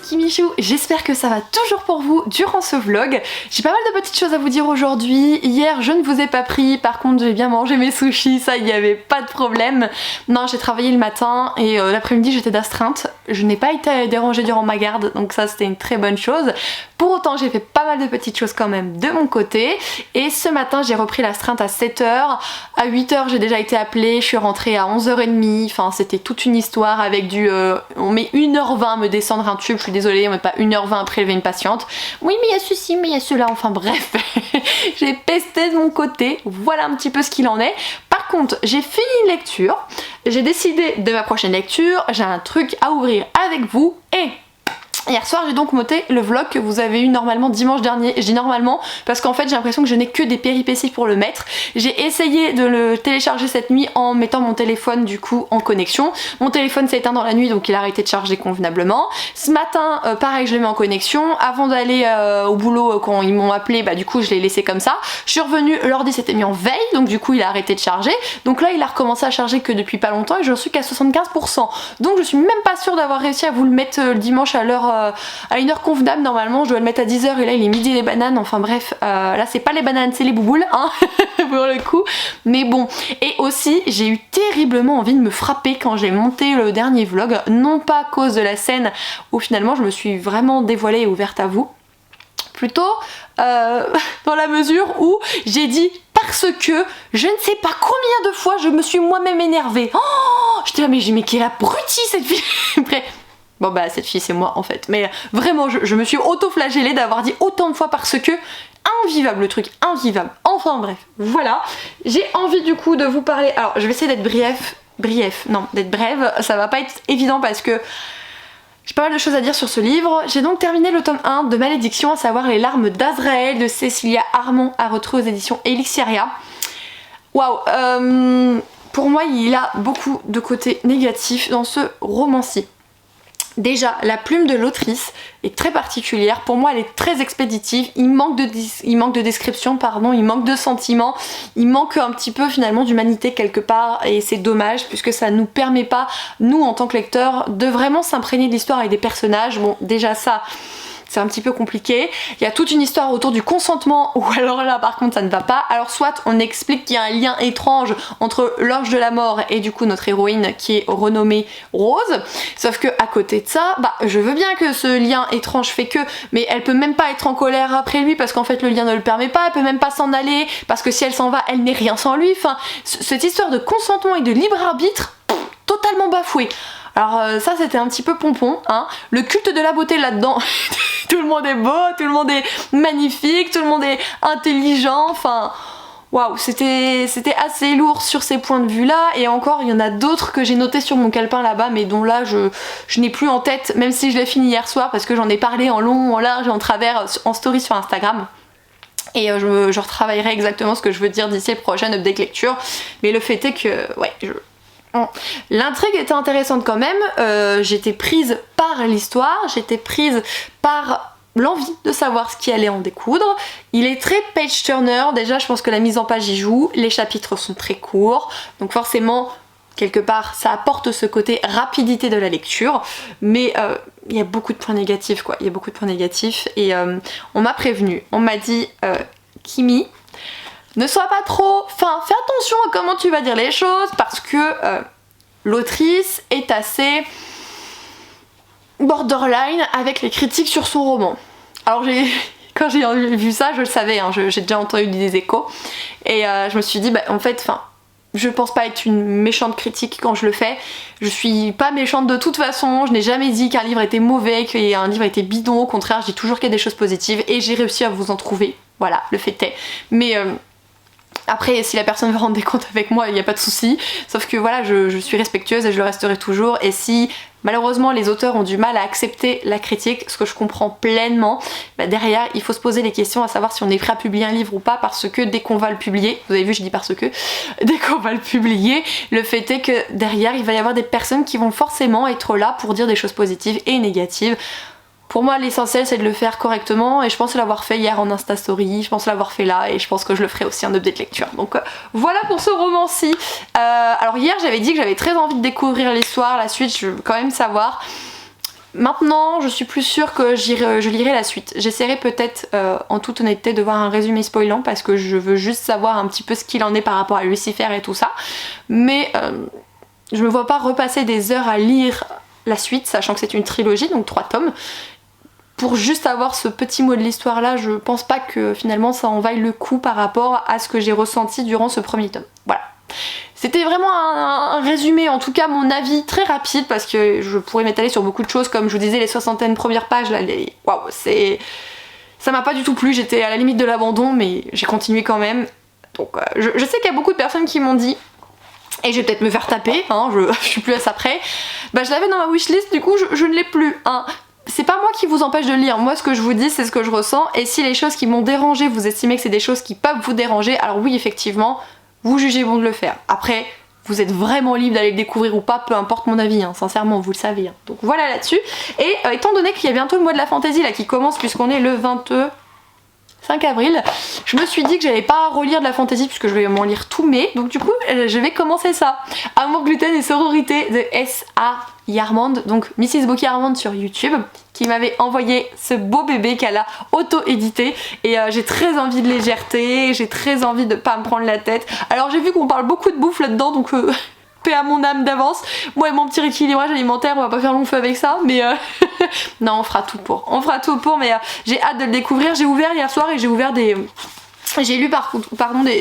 Kimichou, j'espère que ça va toujours pour vous durant ce vlog. J'ai pas mal de petites choses à vous dire aujourd'hui. Hier je ne vous ai pas pris, par contre j'ai bien mangé mes sushis, ça il n'y avait pas de problème. Non, j'ai travaillé le matin et l'après-midi j'étais d'astreinte. Je n'ai pas été dérangée durant ma garde, donc ça c'était une très bonne chose. Pour autant j'ai fait pas mal de petites choses quand même de mon côté. Et ce matin j'ai repris l'astreinte à 7h. À 8h j'ai déjà été appelée, je suis rentrée à 11h30. Enfin c'était toute une histoire avec du... on met 1h20 à me descendre un tube, je suis désolée, on met pas 1h20 à prélever une patiente. Oui mais il y a ceci, mais il y a cela, enfin bref. J'ai pesté de mon côté, voilà un petit peu ce qu'il en est. Par contre j'ai fini une lecture, j'ai décidé de ma prochaine lecture, j'ai un truc à ouvrir avec vous et... Hier soir j'ai donc monté le vlog que vous avez eu normalement dimanche dernier. Je dis normalement parce qu'en fait j'ai l'impression que je n'ai que des péripéties pour le mettre. J'ai essayé de le télécharger cette nuit en mettant mon téléphone du coup en connexion. Mon téléphone s'est éteint dans la nuit donc il a arrêté de charger convenablement. Ce matin pareil je le mets en connexion. Avant d'aller au boulot quand ils m'ont appelé bah du coup je l'ai laissé comme ça. Je suis revenue, l'ordi s'était mis en veille donc du coup il a arrêté de charger. Donc là il a recommencé à charger que depuis pas longtemps et je suis qu'à 75%. Donc je suis même pas sûre d'avoir réussi à vous le mettre le dimanche à l'heure à une heure convenable. Normalement je dois le mettre à 10h et là il est midi les bananes, enfin bref là c'est pas les bananes c'est les bouboules hein pour le coup, mais bon. Et aussi j'ai eu terriblement envie de me frapper quand j'ai monté le dernier vlog, non pas à cause de la scène où finalement je me suis vraiment dévoilée et ouverte à vous, plutôt dans la mesure où j'ai dit parce que je ne sais pas combien de fois je me suis moi-même énervée. Oh, j'étais là mais quelle abrutie cette fille. Bref. Bon bah cette fille c'est moi en fait, mais vraiment je me suis auto-flagellée d'avoir dit autant de fois parce que invivable le truc, invivable. Enfin bref, voilà. J'ai envie du coup de vous parler, alors je vais essayer d'être d'être brève, ça va pas être évident parce que j'ai pas mal de choses à dire sur ce livre. J'ai donc terminé le tome 1 de Malédiction, à savoir Les larmes d'Azraël de Cécilia Armand, à retrouver aux éditions Elixiria. Waouh, pour moi il a beaucoup de côtés négatifs dans ce roman-ci. Déjà, la plume de l'autrice est très particulière, pour moi elle est très expéditive, il manque de description, pardon, il manque de sentiments, il manque un petit peu finalement d'humanité quelque part et c'est dommage puisque ça nous permet pas, nous en tant que lecteurs, de vraiment s'imprégner de l'histoire et des personnages. Bon déjà ça... c'est un petit peu compliqué. Il y a toute une histoire autour du consentement ou alors là par contre ça ne va pas. Alors soit on explique qu'il y a un lien étrange entre l'Ange de la Mort et du coup notre héroïne qui est renommée Rose. Sauf que à côté de ça, bah je veux bien que ce lien étrange fait que, mais elle peut même pas être en colère après lui parce qu'en fait le lien ne le permet pas. Elle peut même pas s'en aller parce que si elle s'en va, elle n'est rien sans lui. Enfin, cette histoire de consentement et de libre arbitre, totalement bafouée. Alors ça c'était un petit peu pompon, hein. Le culte de la beauté là-dedans, tout le monde est beau, tout le monde est magnifique, tout le monde est intelligent, enfin... Waouh, c'était assez lourd sur ces points de vue là, et encore il y en a d'autres que j'ai notés sur mon calepin là-bas mais dont là je n'ai plus en tête, même si je l'ai fini hier soir parce que j'en ai parlé en long, en large et en travers en story sur Instagram. Et je retravaillerai exactement ce que je veux dire d'ici le prochain update lecture. Mais le fait est que, ouais, l'intrigue était intéressante quand même. J'étais prise par l'histoire, j'étais prise par l'envie de savoir ce qui allait en découdre. Il est très page turner, déjà je pense que la mise en page y joue, les chapitres sont très courts, donc forcément quelque part ça apporte ce côté rapidité de la lecture, mais il y a beaucoup de points négatifs quoi, il y a beaucoup de points négatifs et on m'a prévenu, on m'a dit Kimi, ne sois pas trop, enfin fais attention à comment tu vas dire les choses parce que l'autrice est assez borderline avec les critiques sur son roman. Alors quand j'ai vu ça, je le savais, hein, j'ai déjà entendu des échos et je me suis dit bah en fait, enfin je pense pas être une méchante critique quand je le fais. Je suis pas méchante de toute façon, je n'ai jamais dit qu'un livre était mauvais, qu'un livre était bidon, au contraire je dis toujours qu'il y a des choses positives et j'ai réussi à vous en trouver, voilà, le fait est. Mais après si la personne veut rendre des comptes avec moi, il n'y a pas de souci, sauf que voilà, je suis respectueuse et je le resterai toujours, et si malheureusement les auteurs ont du mal à accepter la critique, ce que je comprends pleinement, bah derrière il faut se poser les questions à savoir si on est prêt à publier un livre ou pas, parce que dès qu'on va le publier, vous avez vu je dis parce que, dès qu'on va le publier, le fait est que derrière il va y avoir des personnes qui vont forcément être là pour dire des choses positives et négatives. Pour moi l'essentiel c'est de le faire correctement et je pense l'avoir fait hier en Insta Story, je pense l'avoir fait là et je pense que je le ferai aussi en update lecture. Donc voilà pour ce roman-ci. Alors hier j'avais dit que j'avais très envie de découvrir l'histoire, la suite je veux quand même savoir. Maintenant je suis plus sûre que je lirai la suite. J'essaierai peut-être en toute honnêteté de voir un résumé spoilant parce que je veux juste savoir un petit peu ce qu'il en est par rapport à Lucifer et tout ça. Mais je me vois pas repasser des heures à lire la suite, sachant que c'est une trilogie, donc 3 tomes. Pour juste avoir ce petit mot de l'histoire là, je pense pas que finalement ça en vaille le coup par rapport à ce que j'ai ressenti durant ce premier tome. Voilà. C'était vraiment un résumé, en tout cas mon avis très rapide, parce que je pourrais m'étaler sur beaucoup de choses, comme je vous disais les 60 premières pages là, waouh, c'est... Ça m'a pas du tout plu, j'étais à la limite de l'abandon, mais j'ai continué quand même. Donc je sais qu'il y a beaucoup de personnes qui m'ont dit, et je vais peut-être me faire taper, hein, je suis plus à ça près, bah je l'avais dans ma wishlist, du coup je ne l'ai plus, hein. C'est pas moi qui vous empêche de lire, moi ce que je vous dis c'est ce que je ressens, et si les choses qui m'ont dérangé, vous estimez que c'est des choses qui peuvent vous déranger, alors oui effectivement, vous jugez bon de le faire. Après, vous êtes vraiment libre d'aller le découvrir ou pas, peu importe mon avis, hein, sincèrement, vous le savez. Hein. Donc voilà là-dessus. Et étant donné qu'il y a bientôt le mois de la fantaisie là qui commence, puisqu'on est le 5 avril, je me suis dit que j'allais pas relire de la fantaisie puisque je vais m'en lire tout mai, donc du coup je vais commencer ça. Amour, gluten et sororité de S.A. Yarmand, donc Mrs. Boki Yarmand sur YouTube, qui m'avait envoyé ce beau bébé qu'elle a auto-édité, et j'ai très envie de légèreté, j'ai très envie de pas me prendre la tête. Alors j'ai vu qu'on parle beaucoup de bouffe là-dedans, donc paix à mon âme d'avance. Moi et mon petit rééquilibrage alimentaire, on va pas faire long feu avec ça, mais non, on fera tout pour, mais j'ai hâte de le découvrir. J'ai ouvert hier soir et j'ai ouvert j'ai lu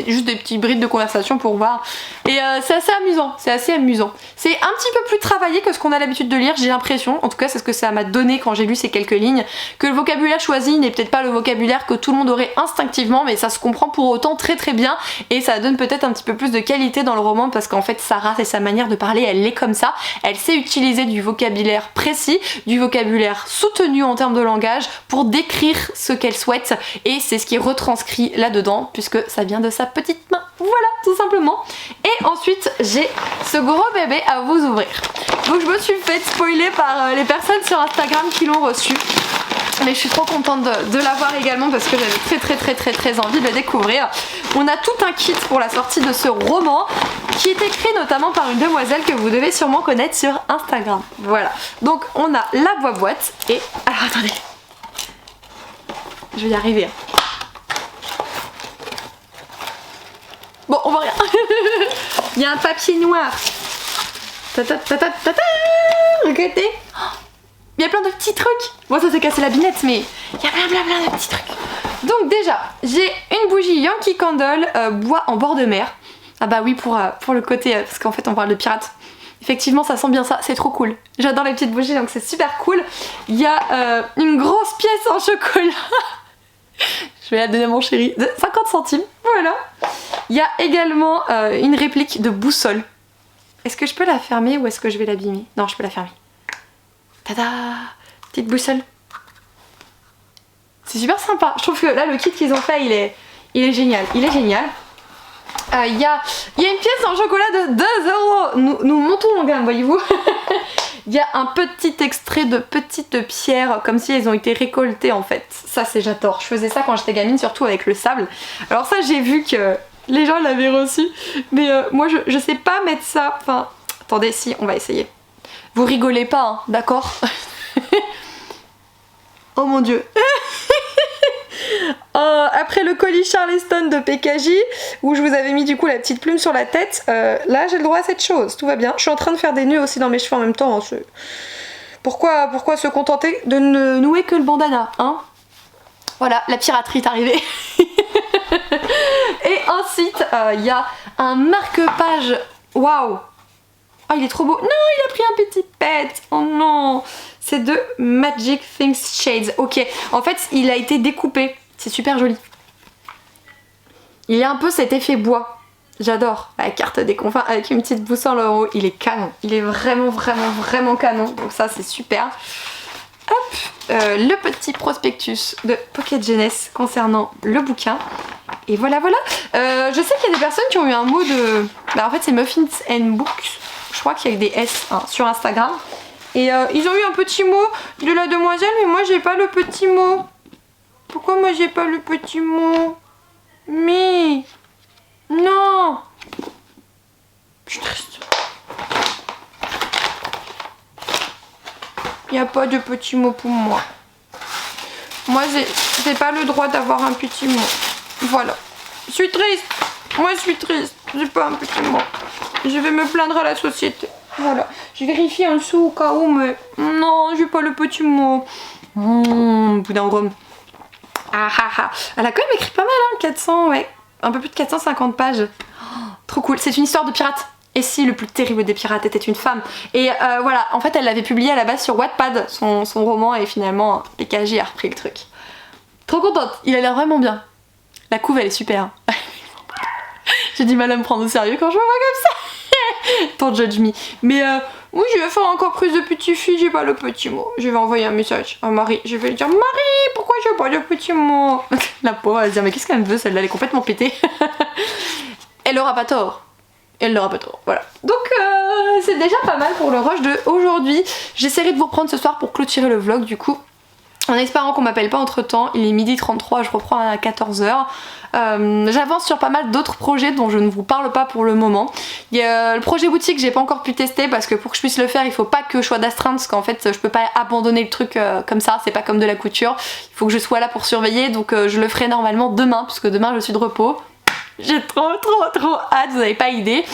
juste des petits brides de conversation pour voir, et c'est assez amusant, c'est un petit peu plus travaillé que ce qu'on a l'habitude de lire, j'ai l'impression, en tout cas c'est ce que ça m'a donné quand j'ai lu ces quelques lignes, que le vocabulaire choisi n'est peut-être pas le vocabulaire que tout le monde aurait instinctivement, mais ça se comprend pour autant très très bien, et ça donne peut-être un petit peu plus de qualité dans le roman, parce qu'en fait Sarah, c'est sa manière de parler, elle est comme ça, elle sait utiliser du vocabulaire précis, du vocabulaire soutenu en termes de langage pour décrire ce qu'elle souhaite, et c'est ce qui est retranscrit là-dedans, puisque ça vient de sa petite main, voilà, tout simplement. Et ensuite j'ai ce gros bébé à vous ouvrir, donc je me suis fait spoiler par les personnes sur Instagram qui l'ont reçu, mais je suis trop contente de l'avoir également parce que j'avais très envie de le découvrir. On a tout un kit pour la sortie de ce roman qui est écrit notamment par une demoiselle que vous devez sûrement connaître sur Instagram, voilà. Donc on a la boîte, et alors attendez, je vais y arriver, hein. Bon, on voit rien. Il y a un papier noir. Regardez. Il y a plein de petits trucs. Bon, ça s'est cassé la binette, mais il y a plein de petits trucs. Donc déjà, j'ai une bougie Yankee Candle bois en bord de mer. Ah bah oui, pour le côté, parce qu'en fait on parle de pirates. Effectivement, ça sent bien ça, c'est trop cool. J'adore les petites bougies, donc c'est super cool. Il y a une grosse pièce en chocolat. Je vais la donner à mon chéri, de 50 centimes, voilà. Il y a également une réplique de boussole. Est-ce que je peux la fermer ou est-ce que je vais l'abîmer? Non, je peux la fermer. Tada! Petite boussole. C'est super sympa. Je trouve que là le kit qu'ils ont fait il est génial. Il est génial. Il y a une pièce en chocolat de 2 €. Nous montons en gamme, voyez-vous. Il y a un petit extrait de petites pierres comme si elles ont été récoltées en fait. Ça c'est j'adore. Je faisais ça quand j'étais gamine, surtout avec le sable. Alors ça j'ai vu que les gens l'avaient reçu. Mais moi je sais pas mettre ça. Enfin, attendez, si, on va essayer. Vous rigolez pas, hein, d'accord? Oh mon dieu. Après le colis Charleston de PKJ où je vous avais mis du coup la petite plume sur la tête, là j'ai le droit à cette chose, tout va bien. Je suis en train de faire des nœuds aussi dans mes cheveux en même temps. Hein. Pourquoi se contenter de ne nouer que le bandana, hein? Voilà, la piraterie est arrivée. Et ensuite il y a un marque-page. Waouh! Oh il est trop beau. Non, il a pris un petit pet. Oh non. C'est de Magic Things Shades. Ok, en fait il a été découpé. C'est super joli. Il y a un peu cet effet bois. J'adore. La carte des confins avec une petite boussole en haut. Il est canon. Il est vraiment canon. Donc ça c'est super. Hop, le petit prospectus de Pocket Jeunesse concernant le bouquin. Et voilà. Je sais qu'il y a des personnes qui ont eu un mot de... Bah en fait c'est Muffins and Books. Je crois qu'il y a des S hein, sur Instagram. Et ils ont eu un petit mot de la demoiselle, mais moi j'ai pas le petit mot. Pourquoi moi j'ai pas le petit mot? Mais... Non. Je suis triste. Il n'y a pas de petit mot pour moi. Moi j'ai pas le droit d'avoir un petit mot. Voilà. Je suis triste. Moi je suis triste. J'ai pas un petit mot. Je vais me plaindre à la société. Voilà. Je vérifie en dessous au cas où, mais non, j'ai pas le petit mot. Boudin rhum. Elle a quand même écrit pas mal, hein, 400, ouais. Un peu plus de 450 pages. Oh, trop cool. C'est une histoire de pirate. Et si le plus terrible des pirates était une femme. Et voilà, en fait, elle l'avait publié à la base sur Wattpad, son roman, et finalement, PKJ a repris le truc. Trop contente. Il a l'air vraiment bien. La couve, elle est super. J'ai du mal à me prendre au sérieux quand je me vois comme ça. Don't judge me. Mais oui, je vais faire encore prise de petite fille, j'ai pas le petit mot. Je vais envoyer un message à Marie. Je vais lui dire, Marie, pourquoi j'ai pas le petit mot? La pauvre, elle va se dire, mais qu'est-ce qu'elle me veut celle-là? Elle est complètement pétée. Elle aura pas tort. Elle n'aura pas tort, voilà. Donc c'est déjà pas mal pour le rush de aujourd'hui. J'essaierai de vous reprendre ce soir pour clôturer le vlog du coup. En espérant qu'on m'appelle pas entre temps, il est 12h33, je reprends à 14h. J'avance sur pas mal d'autres projets dont je ne vous parle pas pour le moment. Il y a le projet boutique, j'ai pas encore pu tester parce que pour que je puisse le faire, il faut pas que je sois d'astreinte parce qu'en fait je peux pas abandonner le truc comme ça, c'est pas comme de la couture. Il faut que je sois là pour surveiller, donc je le ferai normalement demain puisque demain je suis de repos. J'ai trop hâte, vous n'avez pas idée.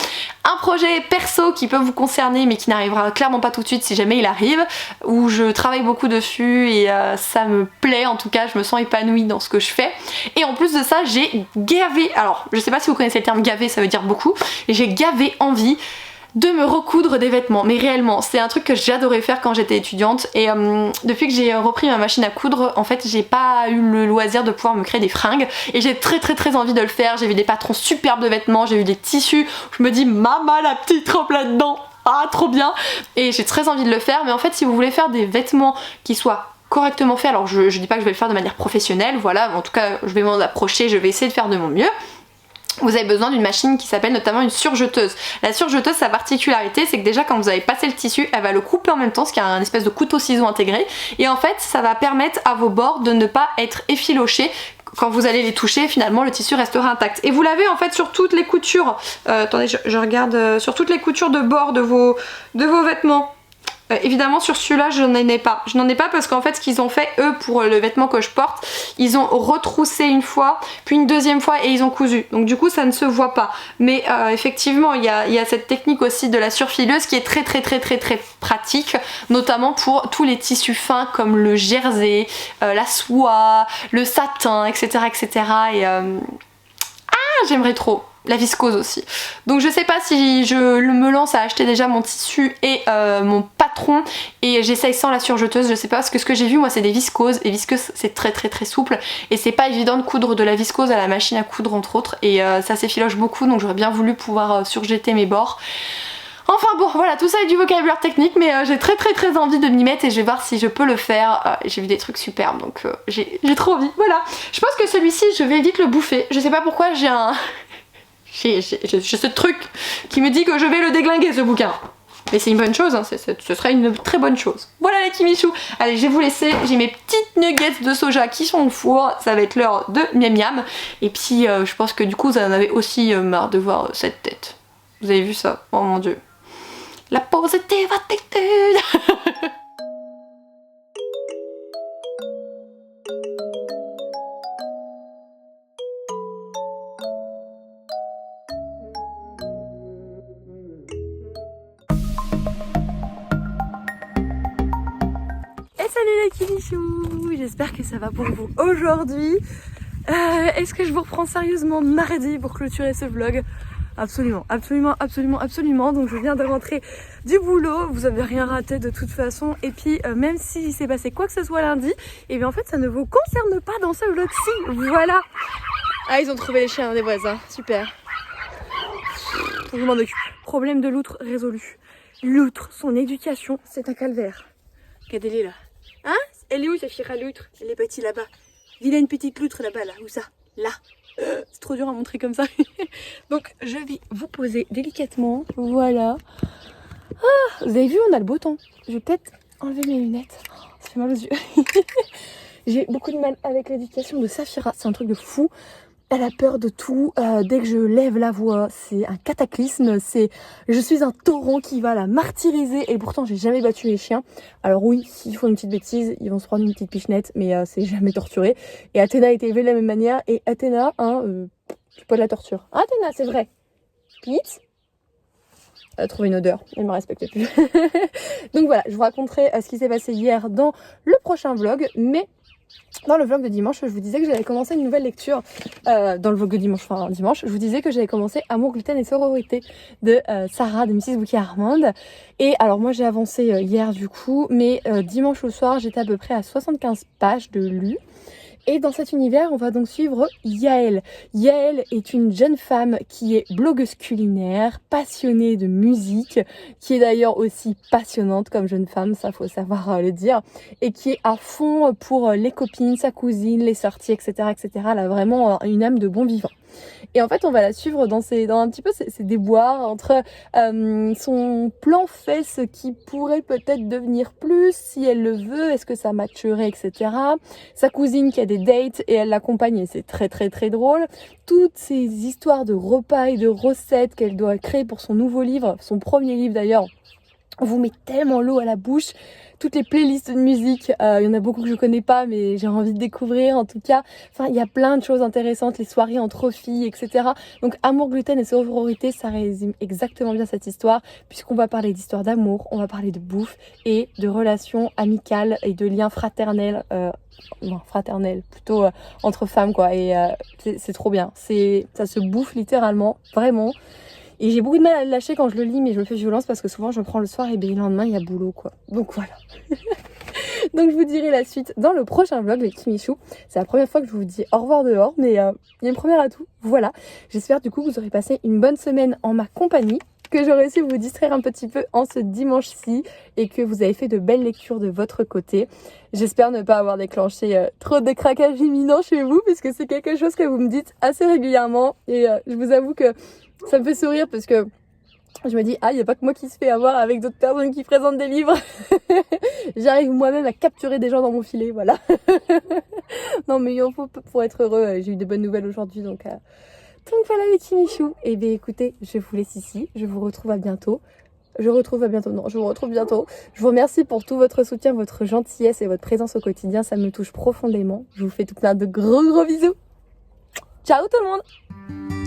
Un projet perso qui peut vous concerner mais qui n'arrivera clairement pas tout de suite si jamais il arrive, où je travaille beaucoup dessus et ça me plaît, en tout cas je me sens épanouie dans ce que je fais. Et en plus de ça j'ai gavé, alors je sais pas si vous connaissez le terme gavé, ça veut dire beaucoup, et j'ai gavé envie de me recoudre des vêtements, mais réellement c'est un truc que j'adorais faire quand j'étais étudiante et depuis que j'ai repris ma machine à coudre, en fait j'ai pas eu le loisir de pouvoir me créer des fringues et j'ai très envie de le faire. J'ai vu des patrons superbes de vêtements, j'ai vu des tissus, je me dis maman la petite trempe là-dedans, ah trop bien, et j'ai très envie de le faire. Mais en fait si vous voulez faire des vêtements qui soient correctement faits, alors je dis pas que je vais le faire de manière professionnelle, voilà, en tout cas je vais m'en approcher, je vais essayer de faire de mon mieux. Vous avez besoin d'une machine qui s'appelle notamment une surjeteuse. La surjeteuse, sa particularité, c'est que déjà quand vous avez passé le tissu, elle va le couper en même temps, ce qui a un espèce de couteau-ciseau intégré. Et en fait, ça va permettre à vos bords de ne pas être effilochés. Quand vous allez les toucher, finalement, le tissu restera intact. Et vous l'avez en fait sur toutes les coutures. Attendez, je regarde sur toutes les coutures de bord de vos vêtements. Évidemment sur celui-là je n'en ai pas. Je n'en ai pas parce qu'en fait ce qu'ils ont fait eux pour le vêtement que je porte, ils ont retroussé une fois, puis une deuxième fois et ils ont cousu. Donc du coup ça ne se voit pas. Mais effectivement il y a cette technique aussi de la surfileuse qui est très pratique, notamment pour tous les tissus fins comme le jersey, la soie, le satin, etc. Et j'aimerais trop. La viscose aussi. Donc je sais pas si je me lance à acheter déjà mon tissu et mon patron et j'essaye sans la surjeteuse, je sais pas, parce que ce que j'ai vu moi c'est des viscoses et viscose c'est très souple et c'est pas évident de coudre de la viscose à la machine à coudre entre autres et ça s'effiloche beaucoup, donc j'aurais bien voulu pouvoir surjeter mes bords. Enfin Enfin bon, voilà, tout ça est du vocabulaire technique, mais j'ai très envie de m'y mettre et je vais voir si je peux le faire. J'ai vu des trucs superbes, donc j'ai trop envie. Voilà, je pense que celui-ci, je vais vite le bouffer. Je sais pas pourquoi, j'ai un... j'ai ce truc qui me dit que je vais le déglinguer, ce bouquin. Mais c'est une bonne chose, hein, ce serait une très bonne chose. Voilà les Kimichou. Allez, je vais vous laisser. J'ai mes petites nuggets de soja qui sont au four. Ça va être l'heure de miam miam. Et puis, je pense que du coup, vous en avez aussi marre de voir cette tête. Vous avez vu ça? Oh mon dieu. La positive attitude. Salut les Kimichou, j'espère que ça va pour vous aujourd'hui. Est-ce que je vous reprends sérieusement mardi pour clôturer ce vlog? Absolument. Donc je viens de rentrer du boulot, vous avez rien raté de toute façon. Et puis même s'il s'est passé quoi que ce soit lundi, et bien en fait ça ne vous concerne pas dans ce vlog-ci. Voilà. Ah, ils ont trouvé les chiens des voisins, super. Je m'en occupe. Problème de l'outre résolu. L'outre, son éducation, c'est un calvaire. Regardez-les là. Hein? Elle est où, Saphira, l'outre? Elle est partie là-bas. Vilaine petite loutre là-bas, là. Où ça? Là. C'est trop dur à montrer comme ça. Donc, je vais vous poser délicatement. Voilà. Ah, vous avez vu, on a le beau temps. Je vais peut-être enlever mes lunettes. Oh, ça fait mal aux yeux. J'ai beaucoup de mal avec l'éducation de Saphira. C'est un truc de fou. Elle a peur de tout. Dès que je lève la voix, c'est un cataclysme. Je suis un taureau qui va la martyriser. Et pourtant, j'ai jamais battu les chiens. Alors oui, s'ils font une petite bêtise, ils vont se prendre une petite pichenette, mais c'est jamais torturé. Et Athéna a été élevée de la même manière. Et Athéna, c'est pas de la torture. Athéna, c'est vrai. Pete, elle a trouvé une odeur. Elle me respecte plus. Donc voilà, je vous raconterai ce qui s'est passé hier dans le prochain vlog, mais dans le vlog de dimanche, je vous disais que j'avais commencé une nouvelle lecture. Dans le vlog de dimanche, enfin dimanche, je vous disais que j'avais commencé Amour, gluten et sororité de Sarah de Mrs. Bouquet Armande. Et alors moi j'ai avancé hier du coup, mais dimanche au soir j'étais à peu près à 75 pages de lu. Et dans cet univers, on va donc suivre Yael. Yael est une jeune femme qui est blogueuse culinaire, passionnée de musique, qui est d'ailleurs aussi passionnante comme jeune femme, ça faut savoir le dire, et qui est à fond pour les copines, sa cousine, les sorties, etc., etc. Elle a vraiment une âme de bon vivant. Et en fait, on va la suivre dans un petit peu ses déboires entre son plan fesse qui pourrait peut-être devenir plus si elle le veut, est-ce que ça matcherait, etc. Sa cousine qui a des dates et elle l'accompagne et c'est très drôle. Toutes ces histoires de repas et de recettes qu'elle doit créer pour son nouveau livre, son premier livre d'ailleurs. On vous met tellement l'eau à la bouche. Toutes les playlists de musique, il y en a beaucoup que je connais pas, mais j'ai envie de découvrir en tout cas. Enfin, il y a plein de choses intéressantes, les soirées entre filles, etc. Donc, Amour, gluten et sororité, ça résume exactement bien cette histoire, puisqu'on va parler d'histoire d'amour, on va parler de bouffe et de relations amicales et de liens fraternels. Non, fraternels, plutôt entre femmes, quoi. Et c'est trop bien. Ça se bouffe littéralement, vraiment. Et j'ai beaucoup de mal à le lâcher quand je le lis, mais je me fais violence parce que souvent je prends le soir et bien le lendemain il y a boulot quoi. Donc voilà. Donc je vous dirai la suite dans le prochain vlog les Kimichou. C'est la première fois que je vous dis au revoir dehors, mais il y a une première atout. Voilà. J'espère du coup que vous aurez passé une bonne semaine en ma compagnie, que j'aurai su vous distraire un petit peu en ce dimanche-ci et que vous avez fait de belles lectures de votre côté. J'espère ne pas avoir déclenché trop de craquages imminents chez vous, puisque c'est quelque chose que vous me dites assez régulièrement et je vous avoue que ça me fait sourire parce que je me dis, il n'y a pas que moi qui se fait avoir avec d'autres personnes qui présentent des livres. J'arrive moi-même à capturer des gens dans mon filet, voilà. Non mais il en faut pour être heureux, j'ai eu des bonnes nouvelles aujourd'hui, donc voilà les Kimichou. Et bien écoutez, je vous laisse ici, je vous retrouve bientôt. Je vous retrouve bientôt. Je vous remercie pour tout votre soutien, votre gentillesse et votre présence au quotidien, ça me touche profondément. Je vous fais tout plein de gros bisous. Ciao tout le monde.